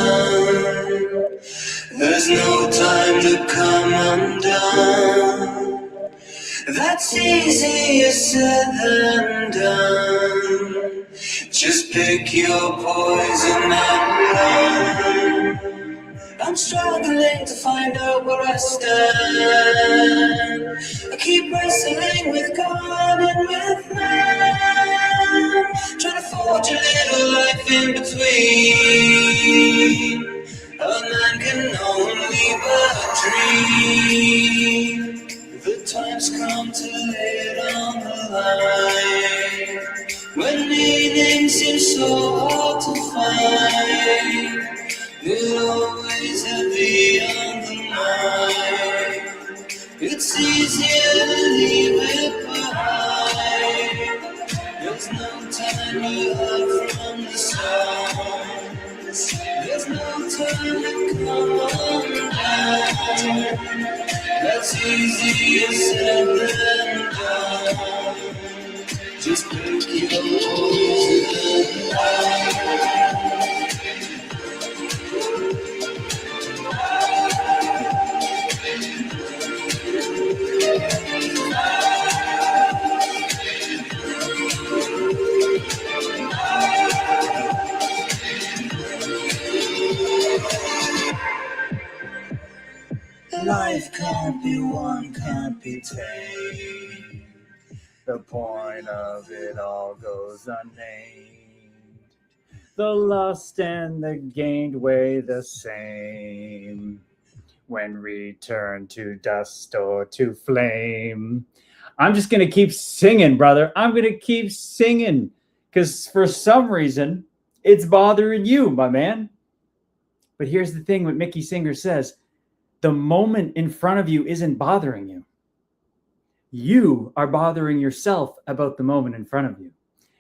sun. There's no time to come undone. That's easier said than done. Just pick your poison and run. I'm struggling to find out where I stand. I keep wrestling with God and with man, trying to forge a little life in between. A man can only but dream. The time's come to lay it on the line, when meaning seems so hard to find. You'll always heavy on the mind. It's easier to leave it behind. There's no time to hide from the sun. There's no time to come undone. That's easier said than done. Just pick your poison. Life can't be won, can't be tamed. The point of it all goes unnamed. The lost and the gained weigh the same when returned to dust or to flame. I'm just going to keep singing, brother. I'm going to keep singing because for some reason it's bothering you, my man. But here's the thing what Mickey Singer says. The moment in front of you isn't bothering you. You are bothering yourself about the moment in front of you.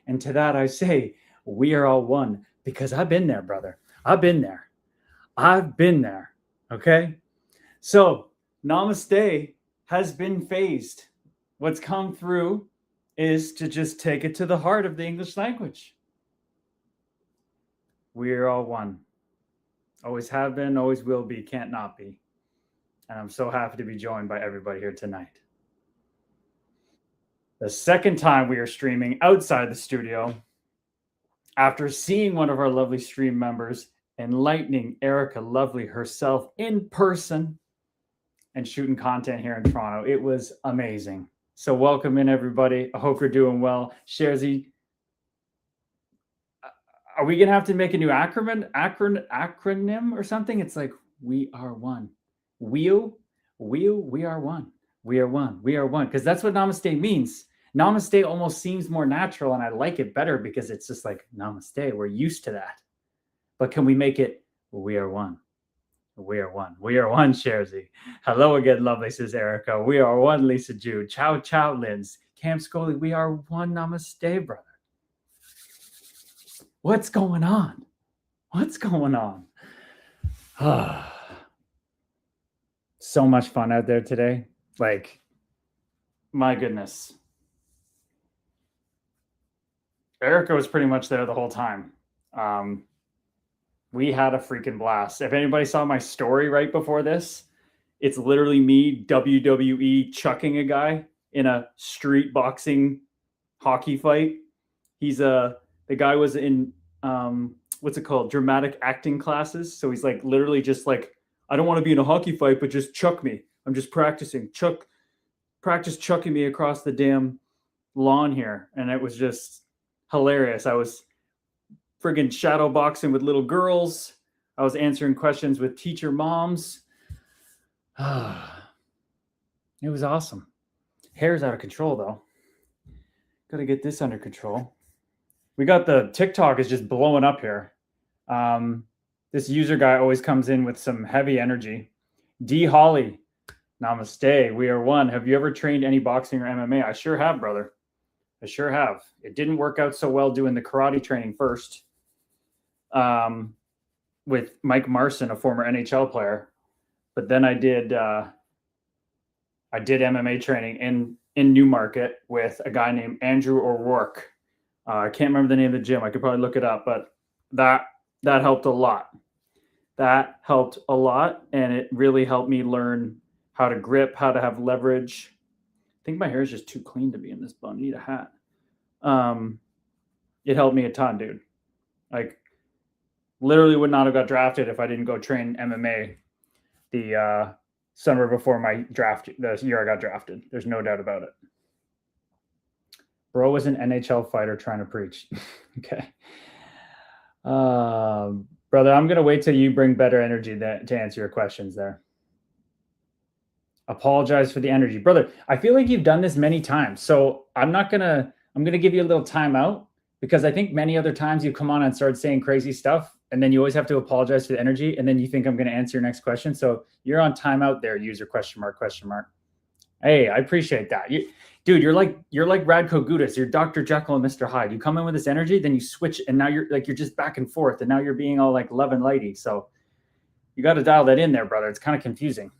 And to that I say, we are all one, because I've been there, brother. I've been there. Okay? So, namaste has been phased. What's come through is to just take it to the heart of the English language. We are all one. Always have been, always will be, can't not be. And I'm so happy to be joined by everybody here tonight. The second time we are streaming outside the studio, after seeing one of our lovely stream members enlightening Erica Lovely herself in person and shooting content here in Toronto. It was amazing. So welcome in, everybody. I hope you're doing well. Sherzi, are we going to have to make a new acronym or something? It's like, we are one. We are one. We are one. We are one. Because that's what namaste means. Namaste almost seems more natural, and I like it better because it's just like namaste. We're used to that. But can we make it, we are one? We are one. We are one, Sherzi. Hello again, lovely, says Erica. We are one, Lisa Jude. Ciao, ciao, Linz. Cam Scully, we are one. Namaste, brother. What's going on? What's going on? So much fun out there today. Like, my goodness. Erica was pretty much there the whole time. We had a freaking blast. If anybody saw my story right before this, it's literally me WWE chucking a guy in a street boxing hockey fight. The guy was in, what's it called? Dramatic acting classes. So he's like, literally just like, I don't want to be in a hockey fight, but just chuck me. I'm just practicing. Practice chucking me across the damn lawn here. And it was just hilarious. I was friggin' shadow boxing with little girls. I was answering questions with teacher moms. It was awesome. Hair's out of control, though. Got to get this under control. We got the TikTok is just blowing up here. This user guy always comes in with some heavy energy. D. Holly, namaste. We are one. Have you ever trained any boxing or MMA? I sure have, brother. I sure have. It didn't work out so well doing the karate training first with Mike Marson, a former NHL player. But then I did MMA training in Newmarket with a guy named Andrew O'Rourke. I can't remember the name of the gym. I could probably look it up, but that helped a lot. That helped a lot, and it really helped me learn how to grip, how to have leverage. I think my hair is just too clean to be in this bun. I need a hat. It helped me a ton, dude. Like, literally would not have got drafted if I didn't go train MMA the summer before my draft, the year I got drafted. There's no doubt about it. Bro was an NHL fighter trying to preach. Okay. Brother, I'm going to wait till you bring better energy to answer your questions there. Apologize for the energy. Brother, I feel like you've done this many times. So I'm going to give you a little timeout, because I think many other times you come on and start saying crazy stuff, and then you always have to apologize for the energy, and then you think I'm going to answer your next question. So you're on timeout there, user ? Hey, I appreciate that. Dude, you're like Radko Gudas. You're Dr. Jekyll and Mr. Hyde. You come in with this energy, then you switch, and now you're just back and forth, and now you're being all like love and lighty. So you got to dial that in there, brother. It's kind of confusing.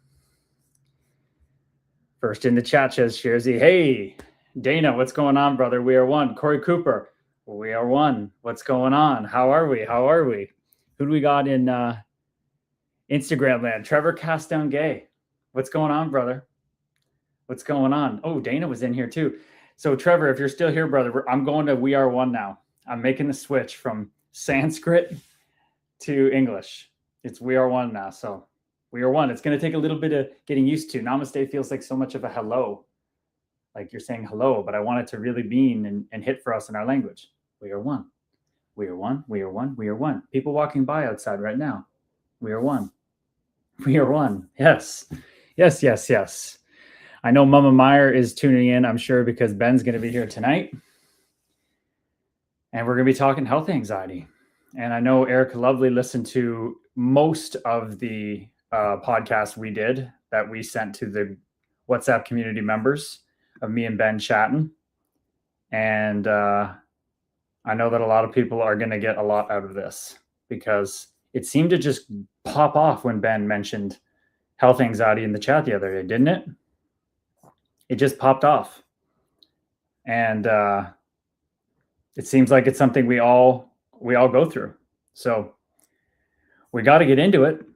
First in the chat says Sherzy. Hey, Dana, what's going on, brother? We are one. Corey Cooper, we are one. What's going on? How are we? Who do we got in Instagram land? Trevor Castdown Gay. What's going on, brother? What's going on? Oh, Dana was in here too. So Trevor, if you're still here, brother, I'm going to We Are One now. I'm making the switch from Sanskrit to English. It's We Are One now. So We Are One. It's going to take a little bit of getting used to. Namaste feels like so much of a hello. Like you're saying hello, but I want it to really mean and hit for us in our language. We are one. We are one. We are one. We are one. People walking by outside right now. We are one. We are one. Yes. Yes, yes, yes. I know Mama Meyer is tuning in, I'm sure, because Ben's going to be here tonight. And we're going to be talking health anxiety. And I know Eric Lovely listened to most of the podcast we did that we sent to the WhatsApp community members of me and Ben chatting. And I know that a lot of people are going to get a lot out of this, because it seemed to just pop off when Ben mentioned health anxiety in the chat the other day, didn't it? It just popped off. And it seems like it's something we all go through. So we got to get into it.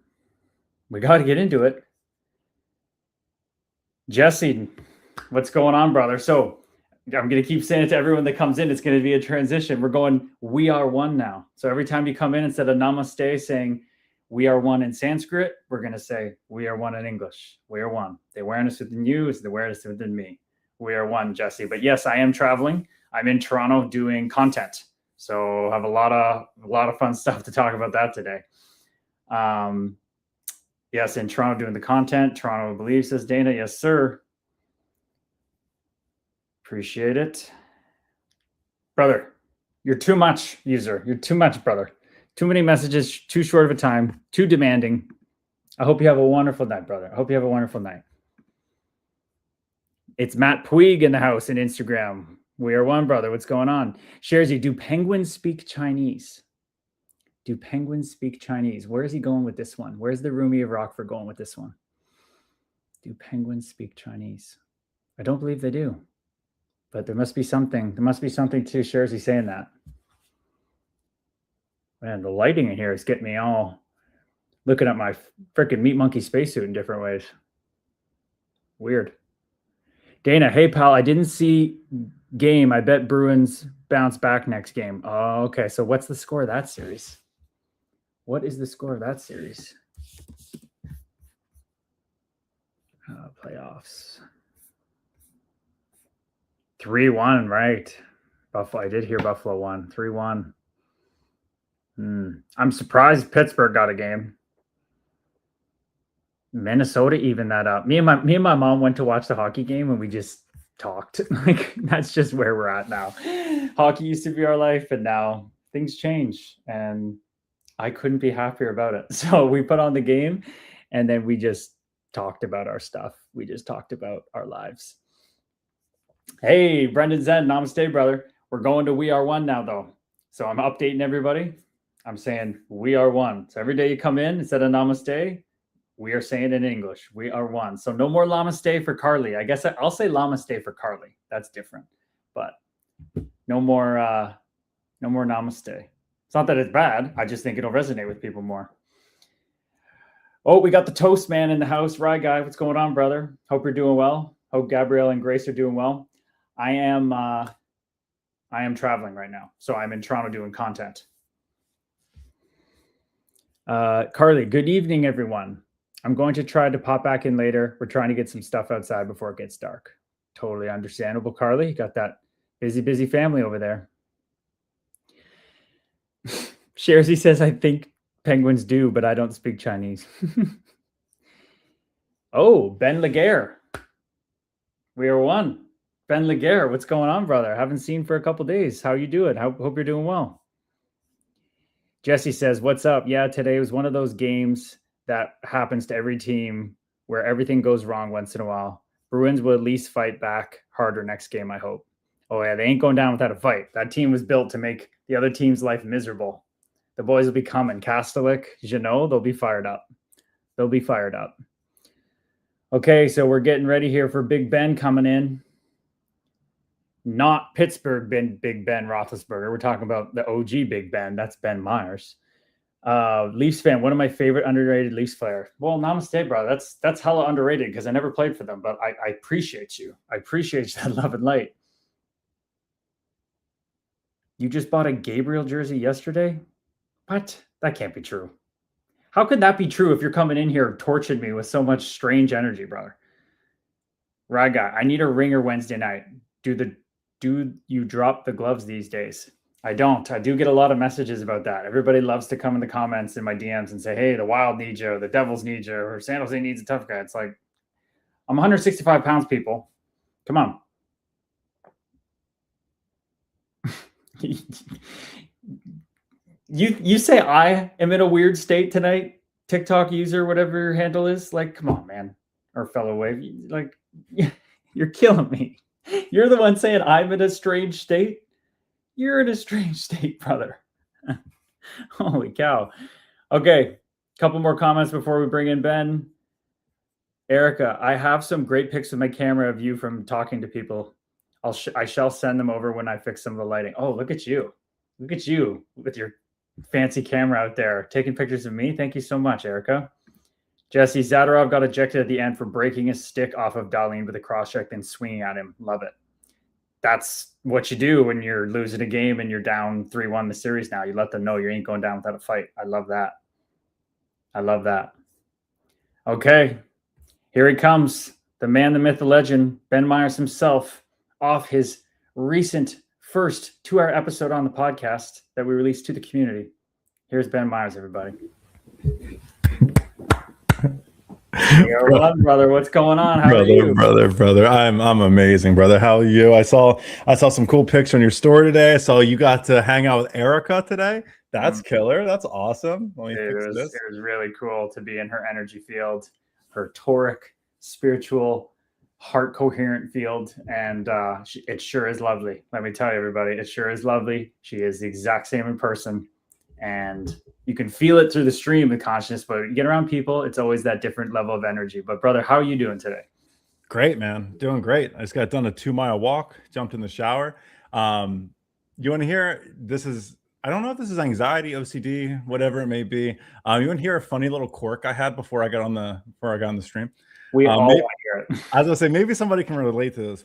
Jesse, what's going on, brother? So I'm going to keep saying it to everyone that comes in. It's going to be a transition. We're going, we are one now. So every time you come in, instead of namaste saying we are one in Sanskrit, we're going to say we are one in English. We are one. The awareness within you is the awareness within me. We are one, Jesse. But yes, I am traveling. I'm in Toronto doing content. So I have a lot of fun stuff to talk about that today. Yes, in Toronto doing the content. Toronto believes, says Dana. Yes, sir. Appreciate it. Brother, you're too much, user. You're too much, brother. Too many messages, too short of a time, too demanding. I hope you have a wonderful night, brother. I hope you have a wonderful night. It's Matt Puig in the house in Instagram. We are one, brother. What's going on? Sherzy, do penguins speak Chinese? Do penguins speak Chinese? Where is he going with this one? Where's the Rumi of Rockford going with this one? Do penguins speak Chinese? I don't believe they do. But there must be something. There must be something to Sherzy saying that. Man, the lighting in here is getting me all looking at my freaking Meat Monkey spacesuit in different ways. Weird. Dana, hey, pal, I didn't see game. I bet Bruins bounce back next game. Oh, okay. So what's the score of that series? What is the score of that series? Playoffs. 3-1, right. Buffalo. I did hear Buffalo won. 3-1. I'm surprised Pittsburgh got a game. Minnesota evened that up. Me and my mom went to watch the hockey game, and we just talked. Like, that's just where we're at now. Hockey used to be our life, and now things change, and I couldn't be happier about it. So we put on the game, and then we just talked about our stuff. We just talked about our lives. Hey, Brendan Zen, namaste, brother. We're going to We Are One now, though. So I'm updating everybody. I'm saying we are one. So every day you come in, instead of namaste, we are saying it in English. We are one. So no more namaste for Carly. I guess I'll say namaste for Carly. That's different. But no more namaste. It's not that it's bad. I just think it'll resonate with people more. Oh, we got the toast man in the house. Rye guy, what's going on, brother? Hope you're doing well. Hope Gabrielle and Grace are doing well. I am traveling right now, so I'm in Toronto doing content. Carly, good evening, everyone. I'm going to try to pop back in later. We're trying to get some stuff outside before it gets dark. Totally understandable, Carly. You got that busy family over there. Sharzy says, I think penguins do, but I don't speak Chinese. Oh, Ben Laguerre. We are one. Ben Laguerre, what's going on, brother? Haven't seen for a couple days. How you doing? Hope you're doing well. Jesse says, what's up? Yeah, today was one of those games that happens to every team where everything goes wrong once in a while. Bruins will at least fight back harder next game, I hope. Oh, yeah, they ain't going down without a fight. That team was built to make the other team's life miserable. The boys will be coming. Kastelik, Jeannot, they'll be fired up. They'll be fired up. Okay, so we're getting ready here for Big Ben coming in. Not Pittsburgh Big Ben Roethlisberger. We're talking about the OG Big Ben. That's Ben Myers. Leafs fan, one of my favorite underrated Leafs player. Well, namaste, brother. That's hella underrated because I never played for them, but I appreciate you. I appreciate that love and light. You just bought a Gabriel jersey yesterday? What? That can't be true. How could that be true if you're coming in here torching me with so much strange energy, brother? Raga, I need a ringer Wednesday night. Do you drop the gloves these days? I don't. I do get a lot of messages about that. Everybody loves to come in the comments in my DMs and say, hey, the Wild needs you, the Devils need you, or San Jose needs a tough guy. It's like, I'm 165 pounds, people. Come on. You say I am in a weird state tonight, TikTok user, whatever your handle is. Like, come on, man. Or fellow wave. Like, you're killing me. You're the one saying I'm in a strange state. You're in a strange state, brother. Holy cow. Okay, couple more comments before we bring in Ben. Erica, I have some great pics with my camera of you from talking to people. I shall send them over when I fix some of the lighting. Oh, look at you. Look at you with your fancy camera out there taking pictures of me. Thank you so much, Erica. Jesse, Zadorov got ejected at the end for breaking his stick off of Dahlin with a cross-check and swinging at him. Love it. That's what you do when you're losing a game and you're down 3-1 the series now. You let them know you ain't going down without a fight. I love that. I love that. Okay, here he comes. The man, the myth, the legend, Ben Myers himself, off his recent first 2-hour episode on the podcast that we released to the community. Here's Ben Myers, everybody. You're on, brother. What's going on? How are you? Brother. I'm amazing, brother. How are you? I saw some cool picture on your story today. I saw you got to hang out with Erica today. That's killer. That's awesome. It was really cool to be in her energy field, her toric, spiritual, heart coherent field, and it sure is lovely. Let me tell you, everybody, it sure is lovely. She is the exact same in person, and you can feel it through the stream of consciousness, but you get around people, it's always that different level of energy. But brother, how are you doing today? Great, man. Doing great. I just got done a 2-mile walk, jumped in the shower. You want to hear, I don't know if this is anxiety, OCD, whatever it may be. You want to hear a funny little quirk I had before I got on the stream? We all want to hear it. I was gonna say, maybe somebody can relate to this.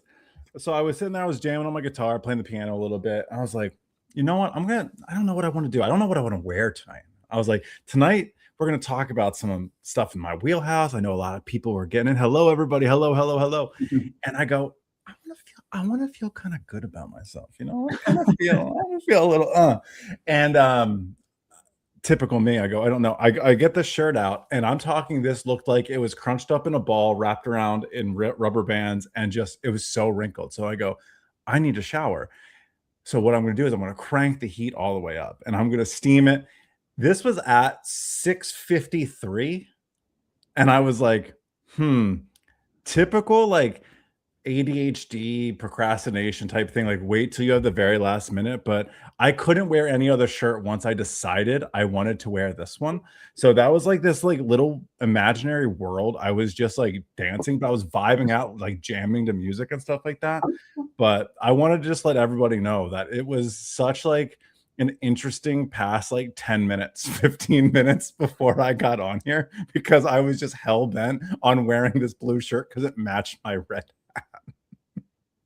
So I was sitting there, I was jamming on my guitar, playing the piano a little bit. I was like, you know what? I don't know what I want to do. I don't know what I want to wear tonight. I was like, tonight we're going to talk about some stuff in my wheelhouse. I know a lot of people were getting in. Hello, everybody. Hello. And I go, I want to feel kind of good about myself. You know, I want to feel a little, and, typical me. I go, I don't know. I get the shirt out and I'm talking, this looked like it was crunched up in a ball, wrapped around in rubber bands, and it was so wrinkled. So I go, I need a shower. So what I'm going to do is I'm going to crank the heat all the way up and I'm going to steam it. This was at 6:53. And I was like, typical like ADHD procrastination type thing. Like wait till you have the very last minute. But I couldn't wear any other shirt once I decided I wanted to wear this one. So that was like this like little imaginary world. I was just like dancing, but I was vibing out, like jamming to music and stuff like that. But I wanted to just let everybody know that it was such like, an interesting past like 10 minutes, 15 minutes before I got on here because I was just hell bent on wearing this blue shirt because it matched my red.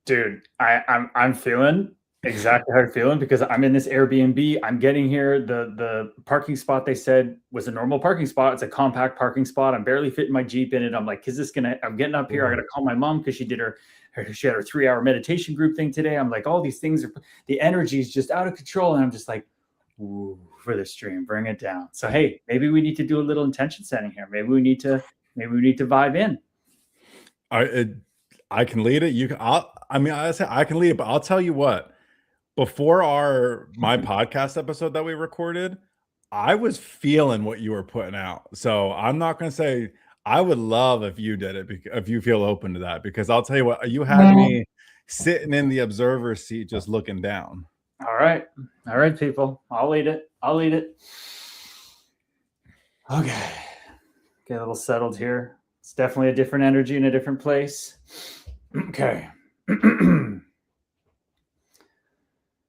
Dude, I'm feeling exactly how you're feeling because I'm in this Airbnb. I'm getting here. The parking spot they said was a normal parking spot. It's a compact parking spot. I'm barely fitting my Jeep in it. I'm like, is this gonna? I'm getting up here. I gotta call my mom because she had her 3-hour meditation group thing today. I'm like, all these things are, the energy is just out of control, and I'm just like, ooh, for the stream, bring it down. So hey, maybe we need to do a little intention setting here. Maybe we need to vibe in. I can lead it. I say I can lead it, but I'll tell you what. Before my podcast episode that we recorded, I was feeling what you were putting out. So I'm not going to say I would love if you did it, if you feel open to that, because I'll tell you what, you had me sitting in the observer seat, just looking down. All right, people. I'll lead it. Okay, get a little settled here. It's definitely a different energy in a different place. Okay.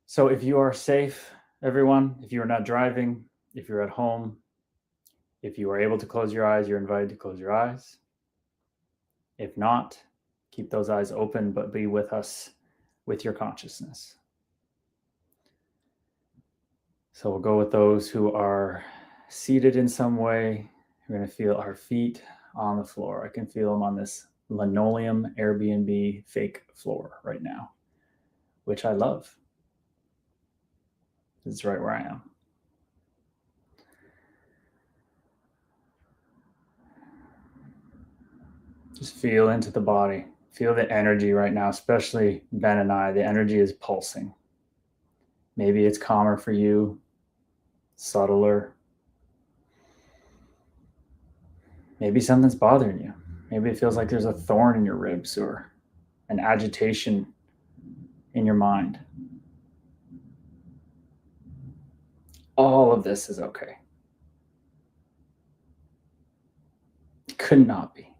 So if you are safe, everyone, if you are not driving, if you're at home, if you are able to close your eyes, you're invited to close your eyes. If not, keep those eyes open, but be with us with your consciousness. So we'll go with those who are seated in some way. We're going to feel our feet on the floor. I can feel them on this linoleum Airbnb fake floor right now, which I love. It's right where I am. Just feel into the body. Feel the energy right now, especially Ben and I. The energy is pulsing. Maybe it's calmer for you, subtler. Maybe something's bothering you. Maybe it feels like there's a thorn in your ribs or an agitation in your mind. All of this is okay. It could not be.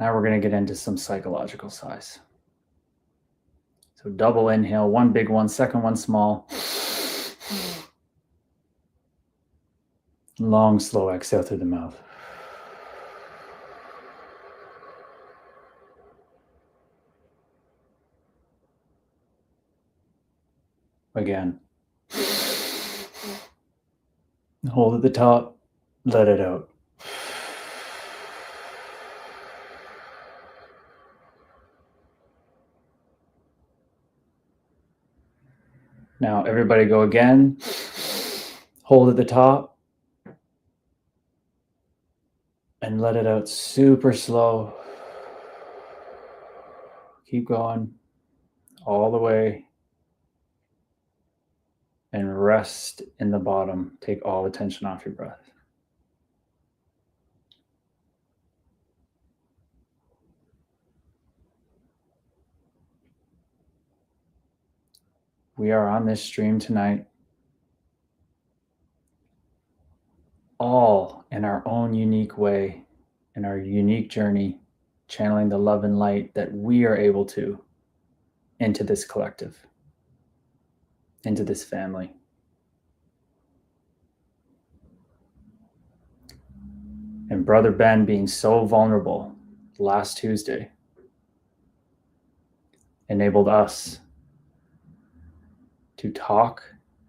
Now we're going to get into some psychological sighs. So double inhale, one big one, second one small. Long, slow exhale through the mouth. Again. Hold at the top, let it out. Now everybody go again. Hold at the top and let it out super slow. Keep going all the way and rest in the bottom. Take all the tension off your breath. We are on this stream tonight, all in our own unique way, in our unique journey, channeling the love and light that we are able to into this collective, into this family. And Brother Ben being so vulnerable last Tuesday enabled us to talk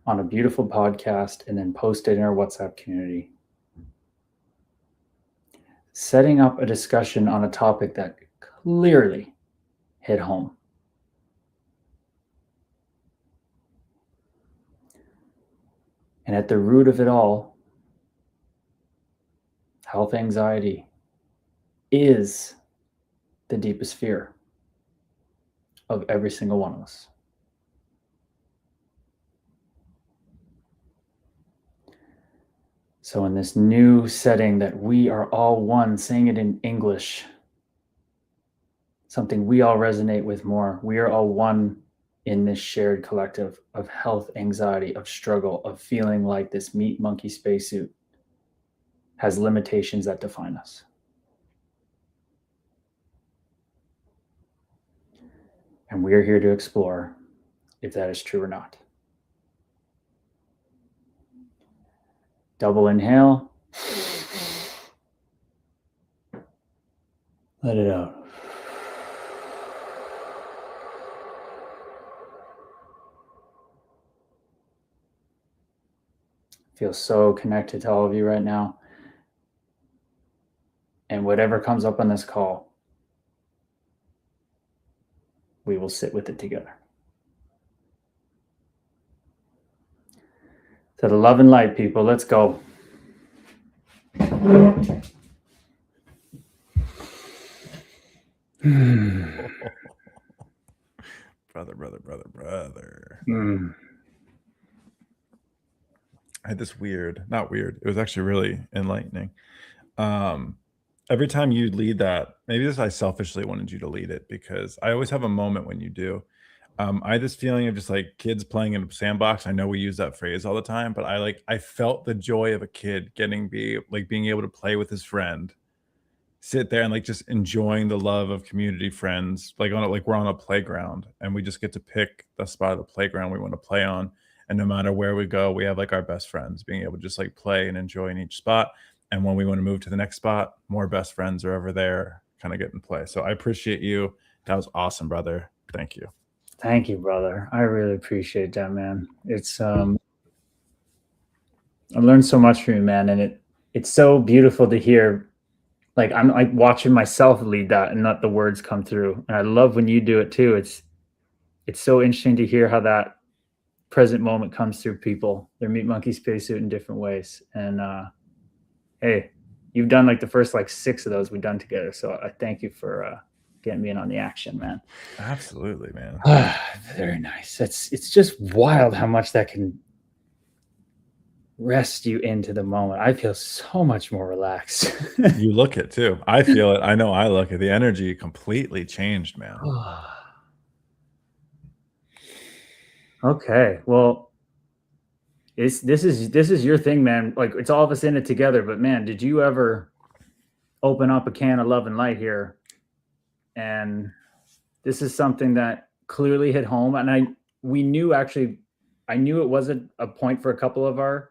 on a beautiful podcast and then post it in our WhatsApp community, setting up a discussion on a topic that clearly hit home. And at the root of it all, health anxiety is the deepest fear of every single one of us. So in this new setting that we are all one, saying it in English, something we all resonate with more, we are all one in this shared collective of health anxiety, of struggle, of feeling like this meat monkey spacesuit has limitations that define us. And we are here to explore if that is true or not. Double inhale. Let it out. Feel so connected to all of you right now. And whatever comes up on this call, we will sit with it together. To the love and light, people, let's go. Brother. I had this not weird. It was actually really enlightening. Every time you lead that, maybe I selfishly wanted you to lead it because I always have a moment when you do. I had this feeling of just like kids playing in a sandbox. I know we use that phrase all the time, but I felt the joy of a kid being able to play with his friend, sit there and like just enjoying the love of community friends, like we're on a playground and we just get to pick the spot of the playground we want to play on. And no matter where we go, we have like our best friends being able to just like play and enjoy in each spot. And when we want to move to the next spot, more best friends are over there kind of getting play. So I appreciate you. That was awesome, brother. Thank you. Thank you, brother. I really appreciate that, man. It's I learned so much from you, man, and it's so beautiful to hear. Like I'm like watching myself lead that and not the words come through. And I love when you do it too. It's so interesting to hear how that present moment comes through people, their Meat Monkey spacesuit in different ways. And hey, you've done like the first like 6 of those we've done together. So I thank you for getting me in on the action, man. Absolutely, man. Very nice. It's just wild how much that can rest you into the moment. I feel so much more relaxed. You look it too. I feel it. I know I look it. The energy completely changed, man. Okay. Well, this is your thing, man. Like it's all of us in it together. But man, did you ever open up a can of love and light here? And this is something that clearly hit home. And I knew it wasn't a point for a couple of our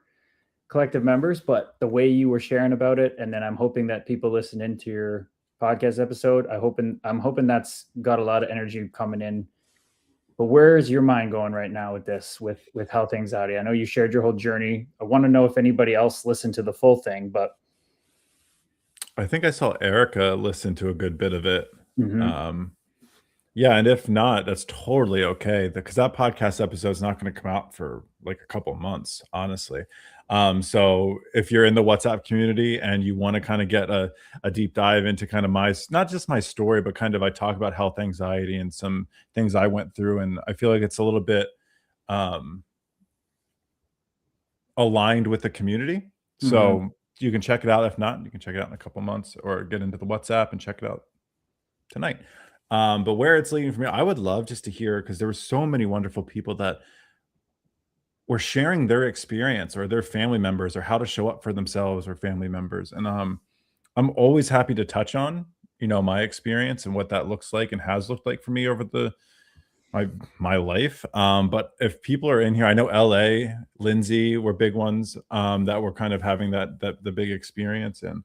collective members, but the way you were sharing about it, and then I'm hoping that people listen into your podcast episode. I'm hoping that's got a lot of energy coming in. But where is your mind going right now with this, with health anxiety? I know you shared your whole journey. I want to know if anybody else listened to the full thing, but I think I saw Erica listen to a good bit of it. mm-hmm. Yeah, and if not, that's totally okay because that podcast episode is not going to come out for like a couple months, honestly. So if you're in the WhatsApp community and you want to kind of get a deep dive into kind of not just my story, but kind of I talk about health anxiety and some things I went through, and I feel like it's a little bit aligned with the community. So you can check it out. If not, you can check it out in a couple months or get into the WhatsApp and check it out tonight. But where it's leading from here, I would love just to hear, because there were so many wonderful people that were sharing their experience or their family members or how to show up for themselves or family members. And I'm always happy to touch on, my experience and what that looks like and has looked like for me over my life. But if people are in here, I know LA, Lindsay were big ones that were kind of having the big experience. And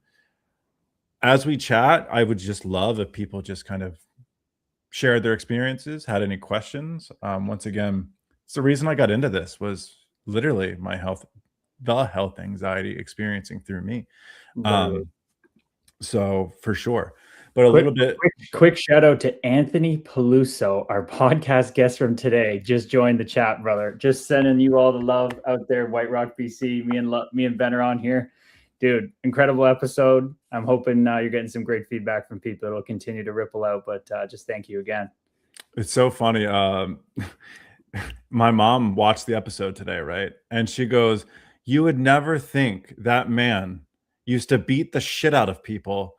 as we chat, I would just love if people just kind of shared their experiences, had any questions. Once again, it's the reason I got into this was literally the health anxiety experiencing through me. So for sure. But a little bit quick shout out to Anthony Peluso, our podcast guest from today. Just joined the chat, brother. Just sending you all the love out there, White Rock, BC. Me and Ben are on here. Dude, incredible episode. I'm hoping you're getting some great feedback from people. It'll continue to ripple out, but just thank you again. It's so funny. My mom watched the episode today, right? And she goes, "You would never think that man used to beat the shit out of people."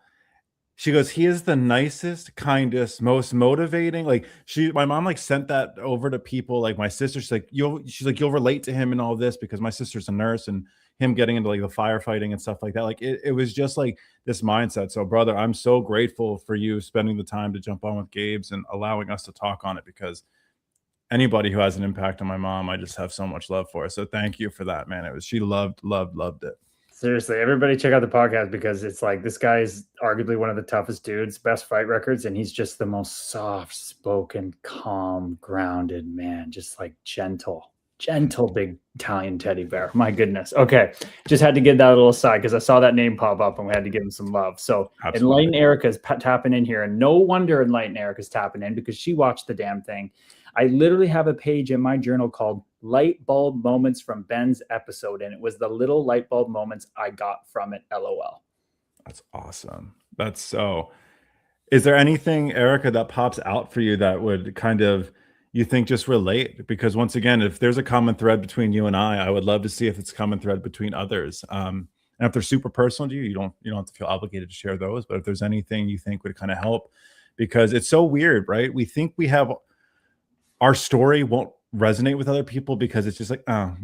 She goes, "He is the nicest, kindest, most motivating." Like my mom like sent that over to people. Like my sister, she's like, you'll relate to him and all this because my sister's a nurse and him getting into like the firefighting and stuff like that. Like it was just like this mindset. So brother, I'm so grateful for you spending the time to jump on with Gabe's and allowing us to talk on it because anybody who has an impact on my mom, I just have so much love for. So thank you for that, man. She loved it. Seriously, everybody check out the podcast because it's like this guy is arguably one of the toughest dudes, best fight records, and he's just the most soft-spoken, calm, grounded man, just like gentle big Italian teddy bear. My goodness. Okay, just had to give that a little aside because I saw that name pop up and we had to give him some love. So Absolutely. Enlighten Erica's tapping in here, and no wonder Enlighten Erica's tapping in because she watched the damn thing. I literally have a page in my journal called Light Bulb Moments from Ben's episode, and it was the little light bulb moments I got from it. LOL. That's awesome. That's so. Is there anything, Erica, that pops out for you that would kind of you think just relate? Because once again, if there's a common thread between you and I would love to see if it's a common thread between others. And if they're super personal to you, you don't have to feel obligated to share those. But if there's anything you think would kind of help, because it's so weird, right? We think we have our story won't resonate with other people because it's just like, oh,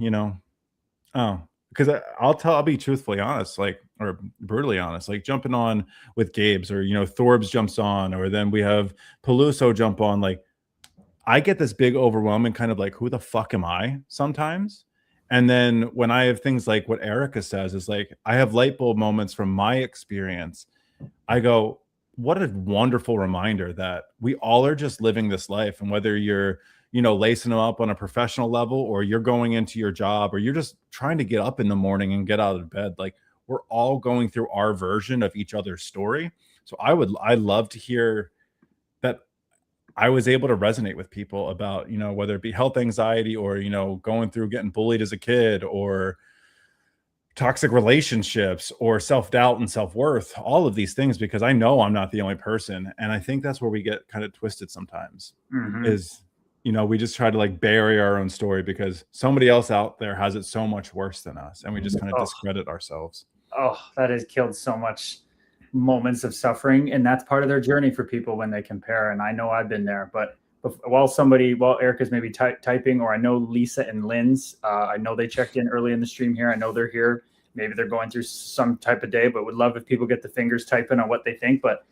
because I'll be truthfully honest, like, or brutally honest, like jumping on with Gabe's or, Thorbs jumps on, or then we have Peluso jump on. Like, I get this big overwhelming kind of like, who the fuck am I sometimes? And then when I have things like what Erica says is like, I have light bulb moments from my experience. I go, what a wonderful reminder that we all are just living this life. And whether you're, lacing them up on a professional level, or you're going into your job, or you're just trying to get up in the morning and get out of bed, like we're all going through our version of each other's story. So I love to hear that I was able to resonate with people about, whether it be health anxiety or, going through getting bullied as a kid, or toxic relationships, or self-doubt and self-worth, all of these things, because I know I'm not the only person. And I think that's where we get kind of twisted sometimes. Is, we just try to like bury our own story because somebody else out there has it so much worse than us. And we just kind of discredit ourselves. Oh, that has killed so much moments of suffering. And that's part of their journey for people when they compare. And I know I've been there, but while Erica's maybe typing, or I know Lisa and Lynn's, I know they checked in early in the stream here. I know they're here. Maybe they're going through some type of day, but would love if people get the fingers typing on what they think. But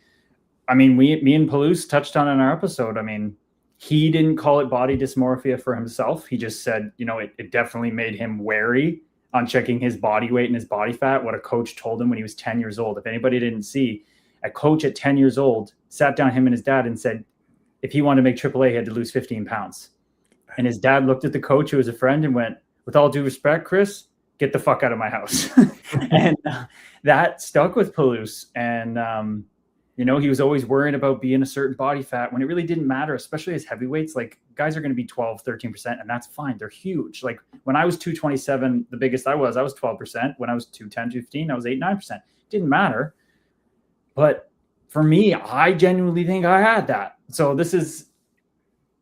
I mean, me and Palouse touched on in our episode. I mean, he didn't call it body dysmorphia for himself. He just said, it definitely made him wary on checking his body weight and his body fat, what a coach told him when he was 10 years old. If anybody didn't see, a coach at 10 years old sat down him and his dad and said, if he wanted to make AAA, he had to lose 15 pounds. And his dad looked at the coach, who was a friend, and went, with all due respect, Chris, get the fuck out of my house. And that stuck with Palouse. And, he was always worrying about being a certain body fat when it really didn't matter, especially as heavyweights. Like, guys are going to be 12, 13%, and that's fine. They're huge. Like, when I was 227, the biggest I was 12%. When I was 210, 15, I was 8, 9%. Didn't matter. But for me, I genuinely think I had that. So this is,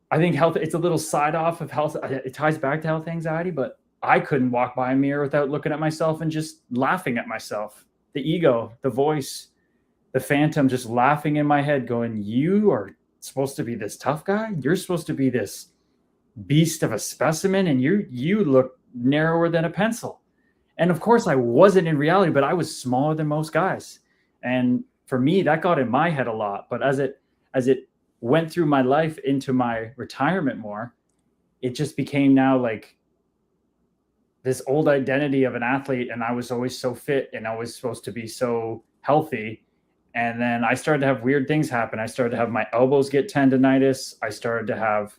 I think health, it's a little side off of health. It ties back to health anxiety, but I couldn't walk by a mirror without looking at myself and just laughing at myself. The ego, the voice, the phantom just laughing in my head going, you are supposed to be this tough guy. You're supposed to be this beast of a specimen. And you look narrower than a pencil. And of course I wasn't in reality, but I was smaller than most guys. And for me, that got in my head a lot. But as it went through my life into my retirement more, it just became now like this old identity of an athlete. And I was always so fit and I was supposed to be so healthy. And then I started to have weird things happen. I started to have my elbows get tendonitis. I started to have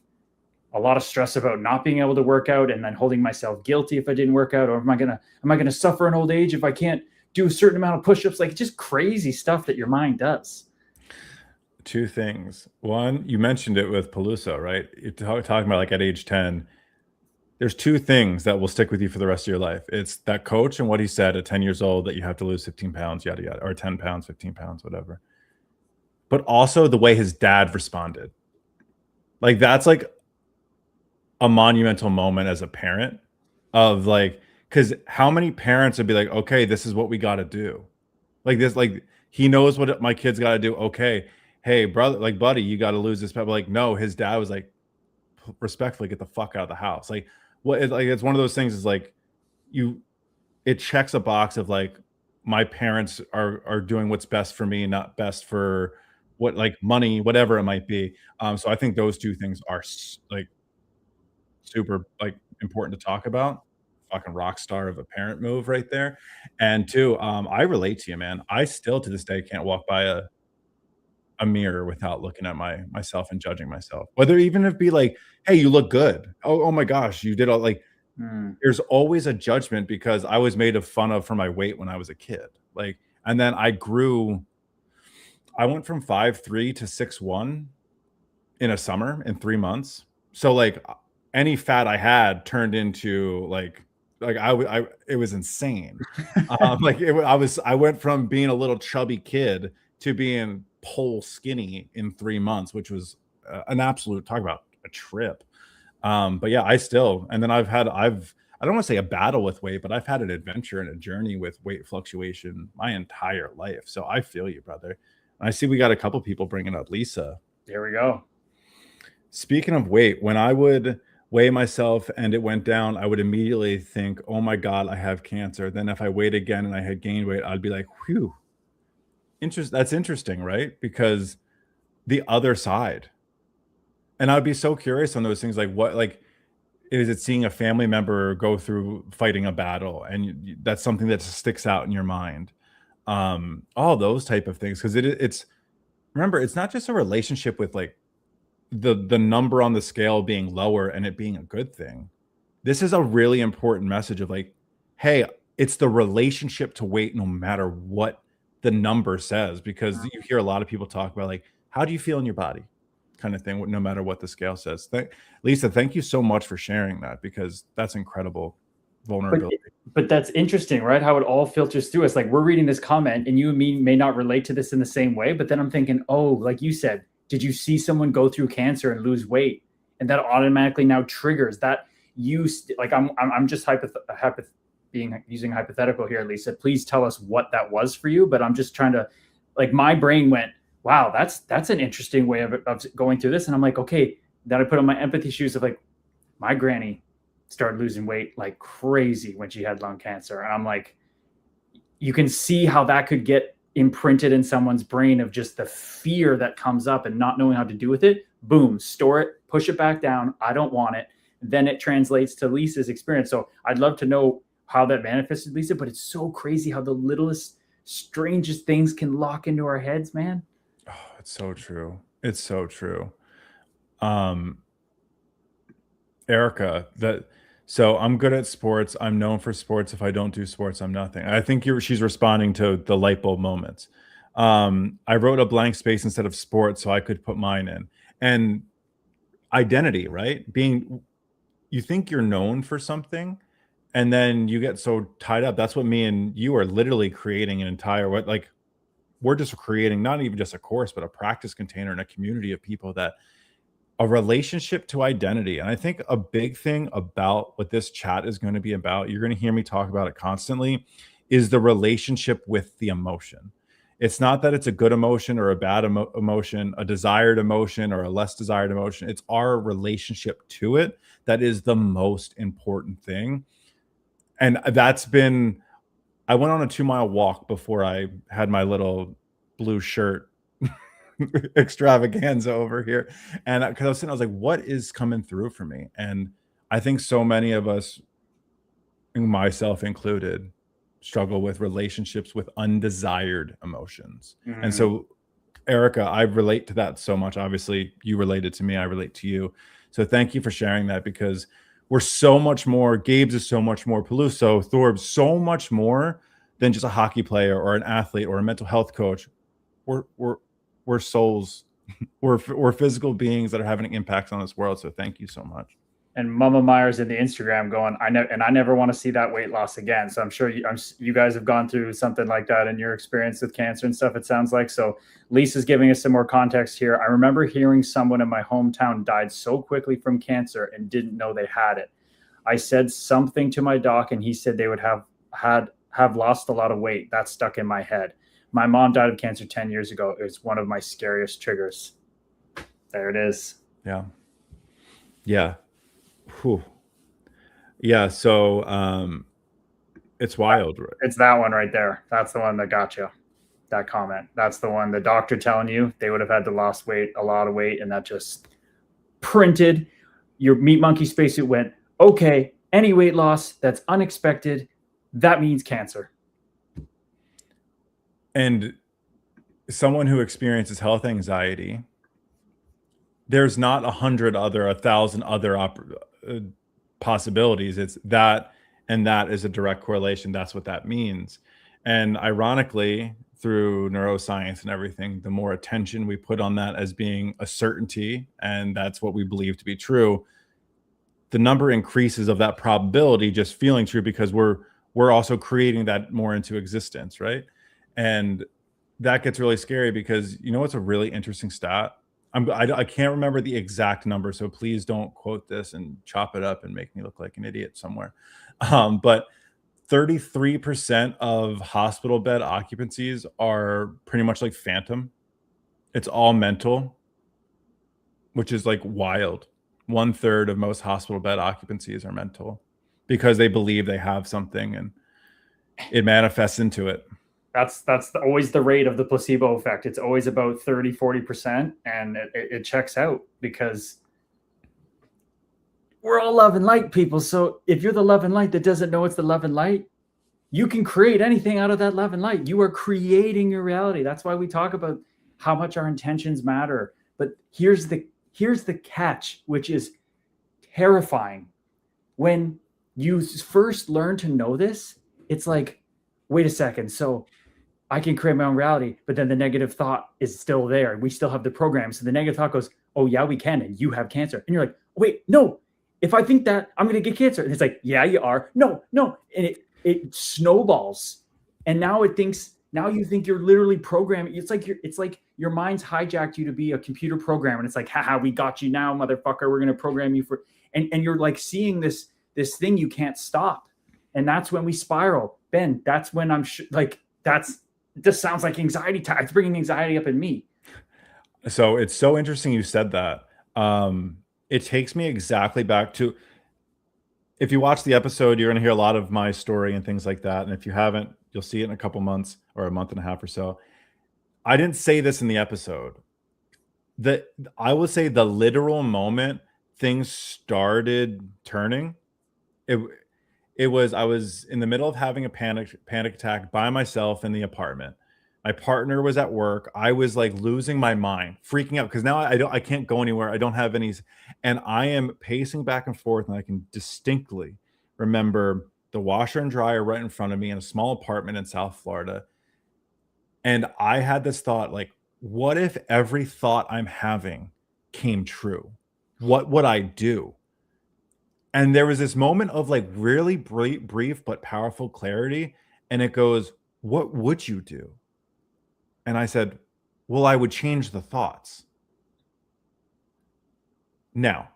a lot of stress about not being able to work out, and then holding myself guilty if I didn't work out, or am I gonna suffer in old age if I can't do a certain amount of push-ups? Like, just crazy stuff that your mind does. Two things. One, you mentioned it with Peluso, right? You're talking about like at age 10, there's two things that will stick with you for the rest of your life. It's that coach and what he said at 10 years old, that you have to lose 15 pounds, yada, yada, or 10 pounds, 15 pounds, whatever. But also the way his dad responded. Like, that's like a monumental moment as a parent of like, because how many parents would be like, okay, this is what we got to do. Like this, like he knows what my kid's got to do. Okay. Hey, brother, like, buddy, you got to lose this. But like, no, his dad was like, respectfully, get the fuck out of the house. Like, it's one of those things is like, it checks a box of like, my parents are doing what's best for me, not best for what, like, money, whatever it might be. So I think those two things are like super like important to talk about. Fucking rock star of a parent move right there. And two, I relate to you, man. I still to this day can't walk by a mirror without looking at myself and judging myself. Whether even if it be like, "Hey, you look good." Oh my gosh, you did all like Mm. there's always a judgment because I was made of fun of for my weight when I was a kid. Like, and then I went from 5'3" to 6'1" in a summer in 3 months. So like any fat I had turned into like I it was insane. I went from being a little chubby kid to being pole skinny in 3 months, which was an absolute talk about a trip. But yeah, and then I don't want to say a battle with weight, but I've had an adventure and a journey with weight fluctuation my entire life. So I feel you, brother. And I see we got a couple people bringing up Lisa. There we go. Speaking of weight, when I would weigh myself and it went down, I would immediately think, oh my God, I have cancer. Then if I weighed again and I had gained weight, I'd be like, whew, that's interesting, right? Because the other side. And I'd be so curious on those things, like what, like, is it seeing a family member go through fighting a battle and that's something that sticks out in your mind? All those type of things. Because it's remember, it's not just a relationship with like the number on the scale being lower and it being a good thing. This is a really important message of like, hey, it's the relationship to weight no matter what the number says, because you hear a lot of people talk about like, how do you feel in your body kind of thing, no matter what the scale says. Lisa, thank you so much for sharing that, because that's incredible vulnerability. But that's interesting, right? How it all filters through us. Like we're reading this comment and you and me may not relate to this in the same way, but then I'm thinking, oh, like you said, did you see someone go through cancer and lose weight? And that automatically now triggers that like I'm just using hypothetical here, Lisa. Please tell us what that was for you. But I'm just trying to, like, my brain went, wow, that's an interesting way of going through this. And I'm like, okay, then I put on my empathy shoes of like, my granny started losing weight like crazy when she had lung cancer. And I'm like, you can see how that could get imprinted in someone's brain of just the fear that comes up and not knowing how to do with it. Boom, store it, push it back down. I don't want it. Then it translates to Lisa's experience. So I'd love to know how that manifested, Lisa, but it's so crazy how the littlest, strangest things can lock into our heads, man. Oh, it's so true. It's so true. Erica, so I'm good at sports. I'm known for sports. If I don't do sports, I'm nothing. I think she's responding to the light bulb moments. I wrote a blank space instead of sports so I could put mine in. And identity, right? You think you're known for something and then you get so tied up. That's what me and you are literally creating an entire, we're just creating not even just a course, but a practice container and a community of people that a relationship to identity. And I think a big thing about what this chat is going to be about, you're going to hear me talk about it constantly, is the relationship with the emotion. It's not that it's a good emotion or a bad emotion, a desired emotion or a less desired emotion. It's our relationship to it that is the most important thing. And I went on a 2-mile walk before I had my little blue shirt extravaganza over here. And because I was like, what is coming through for me? And I think so many of us, myself included, struggle with relationships with undesired emotions. Mm-hmm. And so, Erica, I relate to that so much. Obviously, you related to me. I relate to you. So thank you for sharing that, because we're so much more. Gabe's is so much more. Peluso, Thorb's so much more than just a hockey player or an athlete or a mental health coach. We're souls. We're physical beings that are having impacts on this world. So thank you so much. And Mama Myers in the Instagram going, I never want to see that weight loss again. So I'm sure you guys have gone through something like that in your experience with cancer and stuff, it sounds like. So Lisa's giving us some more context here. I remember hearing someone in my hometown died so quickly from cancer and didn't know they had it. I said something to my doc and he said they would have lost a lot of weight. That stuck in my head. My mom died of cancer 10 years ago. It was one of my scariest triggers. There it is. Yeah. Yeah. Whew. Yeah. So it's wild. Right? It's that one right there. That's the one that got you. That comment. That's the one, the doctor telling you they would have had to lost weight, a lot of weight. And that just printed. your meat monkey spacesuit went, okay, any weight loss that's unexpected, that means cancer. And someone who experiences health anxiety, there's not 1,000 other possibilities. It's that, and that is a direct correlation. That's what that means. And ironically, through neuroscience and everything, the more attention we put on that as being a certainty, and that's what we believe to be true, the number increases of that probability just feeling true, because we're also creating that more into existence, right? And that gets really scary, because you know what's a really interesting stat? I can't remember the exact number, so please don't quote this and chop it up and make me look like an idiot somewhere. But 33% of hospital bed occupancies are pretty much like phantom. It's all mental, which is like wild. 1/3 of most hospital bed occupancies are mental, because they believe they have something and it manifests into it. That's always the rate of the placebo effect. It's always about 30-40%, and it checks out, because we're all love and light people. So if you're the love and light that doesn't know it's the love and light, you can create anything out of that love and light. You are creating your reality. That's why we talk about how much our intentions matter. But here's the catch, which is terrifying. When you first learn to know this, it's like, wait a second. So I can create my own reality, but then the negative thought is still there. We still have the program. So the negative thought goes, oh yeah, we can. And you have cancer. And you're like, wait, no, if I think that, I'm going to get cancer. And it's like, yeah, you are. No. And it snowballs. And now you think you're literally programming. It's like your mind's hijacked you to be a computer programmer. And it's like, haha, we got you now, motherfucker. We're going to program you for, and you're like seeing this thing you can't stop. And that's when we spiral. Ben, that's when this sounds like anxiety time. It's bringing anxiety up in me. So it's so interesting you said that. It takes me exactly back to, if you watch the episode, you're going to hear a lot of my story and things like that. And if you haven't, you'll see it in a couple months or a month and a half or so. I didn't say this in the episode. I would say the literal moment things started turning, I was in the middle of having a panic attack by myself in the apartment. My partner was at work. I was like losing my mind, freaking out, because now I can't go anywhere. I don't have any, and I am pacing back and forth, and I can distinctly remember the washer and dryer right in front of me in a small apartment in South Florida. And I had this thought, like, what if every thought I'm having came true? What would I do? And there was this moment of like really brief but powerful clarity. And it goes, what would you do? And I said, well, I would change the thoughts. Now,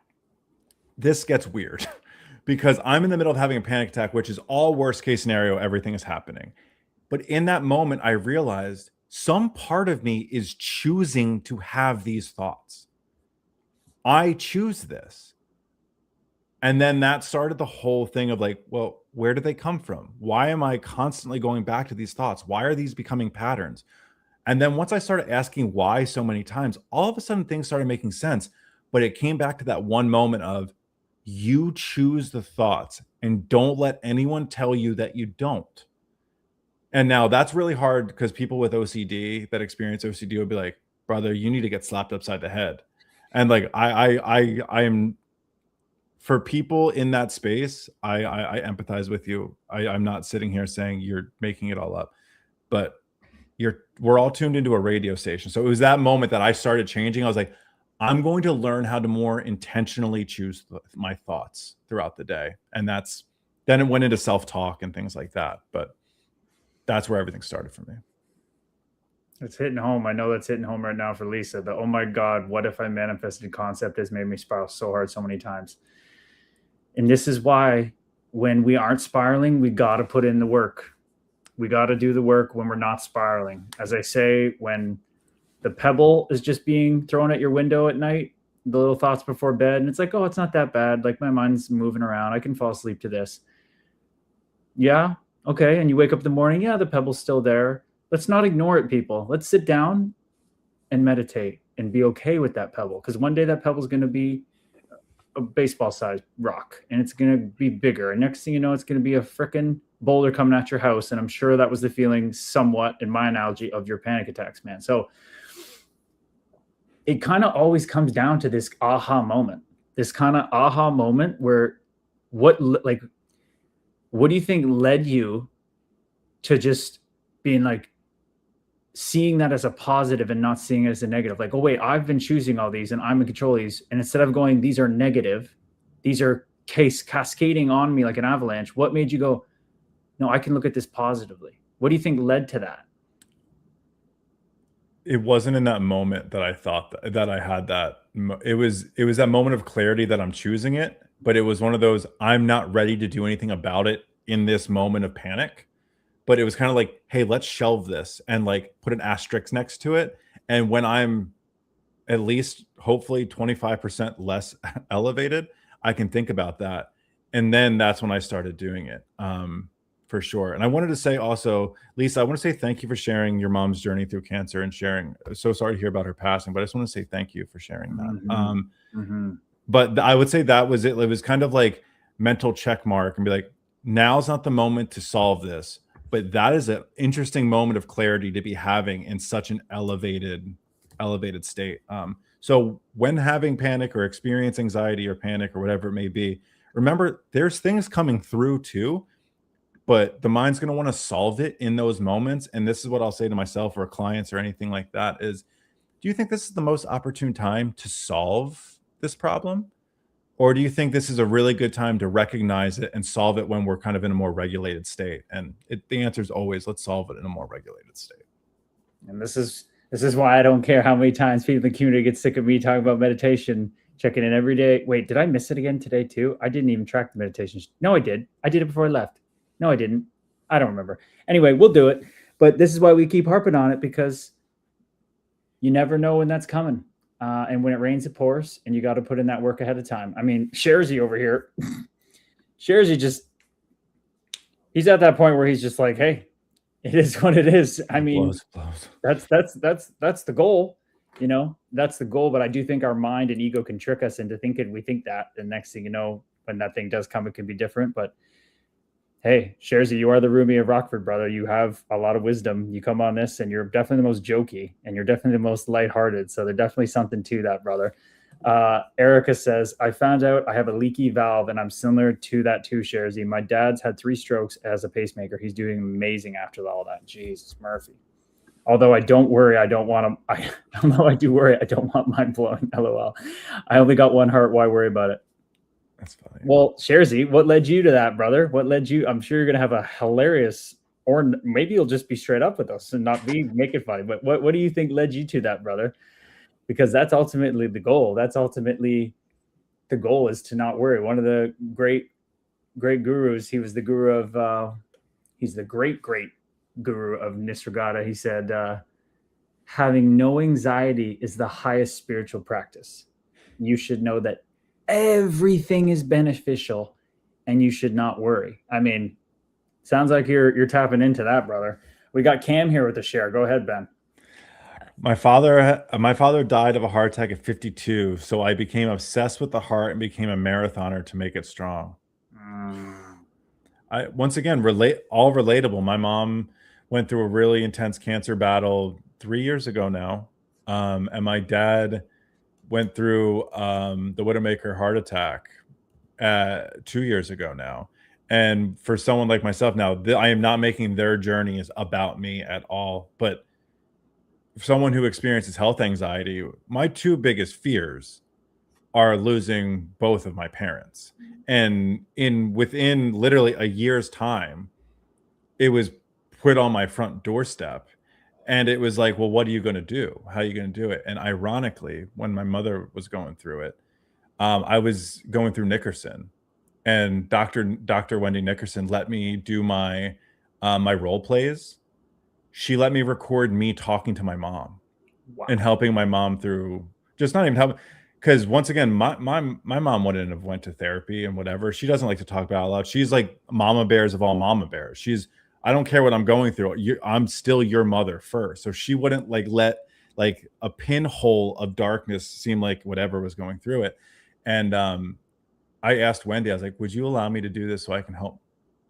this gets weird because I'm in the middle of having a panic attack, which is all worst case scenario. Everything is happening. But in that moment, I realized some part of me is choosing to have these thoughts. I choose this. And then that started the whole thing of like, well, where do they come from? Why am I constantly going back to these thoughts? Why are these becoming patterns? And then once I started asking why so many times, all of a sudden things started making sense. But it came back to that one moment of, you choose the thoughts and don't let anyone tell you that you don't. And now that's really hard, because people with OCD that experience OCD would be like, brother, you need to get slapped upside the head. And like, I am, for people in that space, I empathize with you. I'm not sitting here saying you're making it all up, but we're all tuned into a radio station. So it was that moment that I started changing. I was like, I'm going to learn how to more intentionally choose my thoughts throughout the day. And then it went into self-talk and things like that. But that's where everything started for me. It's hitting home. I know that's hitting home right now for Lisa. The, oh my God, what if I manifested concept has made me spiral so hard so many times. And this is why when we aren't spiraling, we got to put in the work. We got to do the work when we're not spiraling. As I say, when the pebble is just being thrown at your window at night, the little thoughts before bed, and it's like, oh, it's not that bad. Like, my mind's moving around. I can fall asleep to this. Yeah. Okay. And you wake up in the morning. Yeah, the pebble's still there. Let's not ignore it, people. Let's sit down and meditate and be okay with that pebble. Because one day that pebble's going to be a baseball sized rock and it's going to be bigger. And next thing you know, it's going to be a freaking boulder coming at your house. And I'm sure that was the feeling somewhat in my analogy of your panic attacks, man. So it kind of always comes down to this aha moment, where what do you think led you to just being like, seeing that as a positive and not seeing it as a negative? Like, oh wait, I've been choosing all these and I'm in control of these. And instead of going, these are negative, these are cascading on me like an avalanche. What made you go, no, I can look at this positively? What do you think led to that? It wasn't in that moment that I thought that I had that. It was that moment of clarity that I'm choosing it, but it was one of those, I'm not ready to do anything about it in this moment of panic. But it was kind of like, hey, let's shelve this and like put an asterisk next to it. And when I'm at least hopefully 25% less elevated, I can think about that. And then that's when I started doing it. For sure. And I wanted to say also, Lisa, I want to say thank you for sharing your mom's journey through cancer and sharing. So sorry to hear about her passing, but I just want to say thank you for sharing that. But I would say that was it. It was kind of like mental check mark and be like, now's not the moment to solve this. But that is an interesting moment of clarity to be having in such an elevated state. So when having panic or experience anxiety or panic or whatever it may be, remember there's things coming through too. But the mind's going to want to solve it in those moments. And this is what I'll say to myself or clients or anything like that is, do you think this is the most opportune time to solve this problem? Or do you think this is a really good time to recognize it and solve it when we're kind of in a more regulated state? And the answer is always, let's solve it in a more regulated state. And this is why I don't care how many times people in the community get sick of me talking about meditation, checking in every day. Wait, did I miss it again today too? I didn't even track the meditation. No, I did. I did it before I left. No, I didn't. I don't remember. Anyway, we'll do it. But this is why we keep harping on it, because you never know when that's coming. And when it rains, it pours, and you got to put in that work ahead of time. I mean, Sharzy over here, he's at that point where he's just like, hey, it is what it is. I mean, that's the goal, that's the goal. But I do think our mind and ego can trick us into thinking we think that the next thing you know, when that thing does come, it can be different. But hey, Sharzy, you are the Rumi of Rockford, brother. You have a lot of wisdom. You come on this and you're definitely the most jokey and you're definitely the most lighthearted. So there's definitely something to that, brother. Erica says, I found out I have a leaky valve and I'm similar to that too, Sharzy. My dad's had 3 strokes as a pacemaker. He's doing amazing after all that. Jesus, Murphy. Although I don't worry, I don't want him. Although I do worry, I don't want mine blowing. LOL. I only got one heart. Why worry about it? That's funny. Well, Sharzy, what led you to that, brother? What led you? I'm sure you're going to have a hilarious, or maybe you'll just be straight up with us and not make it funny. But what do you think led you to that, brother? Because that's ultimately the goal. That's ultimately the goal, is to not worry. One of the great gurus, he was the guru of, he's the great guru of Nisargadatta. He said, having no anxiety is the highest spiritual practice. You should know that everything is beneficial and you should not worry. I mean, sounds like you're tapping into that, brother. We got Cam here with a share. Go ahead, Ben. My father died of a heart attack at 52, so I became obsessed with the heart and became a marathoner to make it strong. I once again all relatable. My mom went through a really intense cancer battle 3 years ago now, and my dad went through the Widowmaker heart attack 2 years ago now. And for someone like myself now, I am not making their journeys about me at all. But for someone who experiences health anxiety, my 2 biggest fears are losing both of my parents. And within literally a year's time, it was put on my front doorstep. And it was like, well, what are you going to do? How are you going to do it? And ironically, when my mother was going through it, I was going through Nickerson, and Dr. Wendy Nickerson let me do my role plays. She let me record me talking to my mom. Wow. And helping my mom through, just not even helping, because once again, my mom wouldn't have went to therapy and whatever. She doesn't like to talk about it out loud. She's like mama bears of all mama bears. I don't care what I'm going through. I'm still your mother first. So she wouldn't let a pinhole of darkness seem like whatever was going through it. And I asked Wendy, I was like, would you allow me to do this so I can help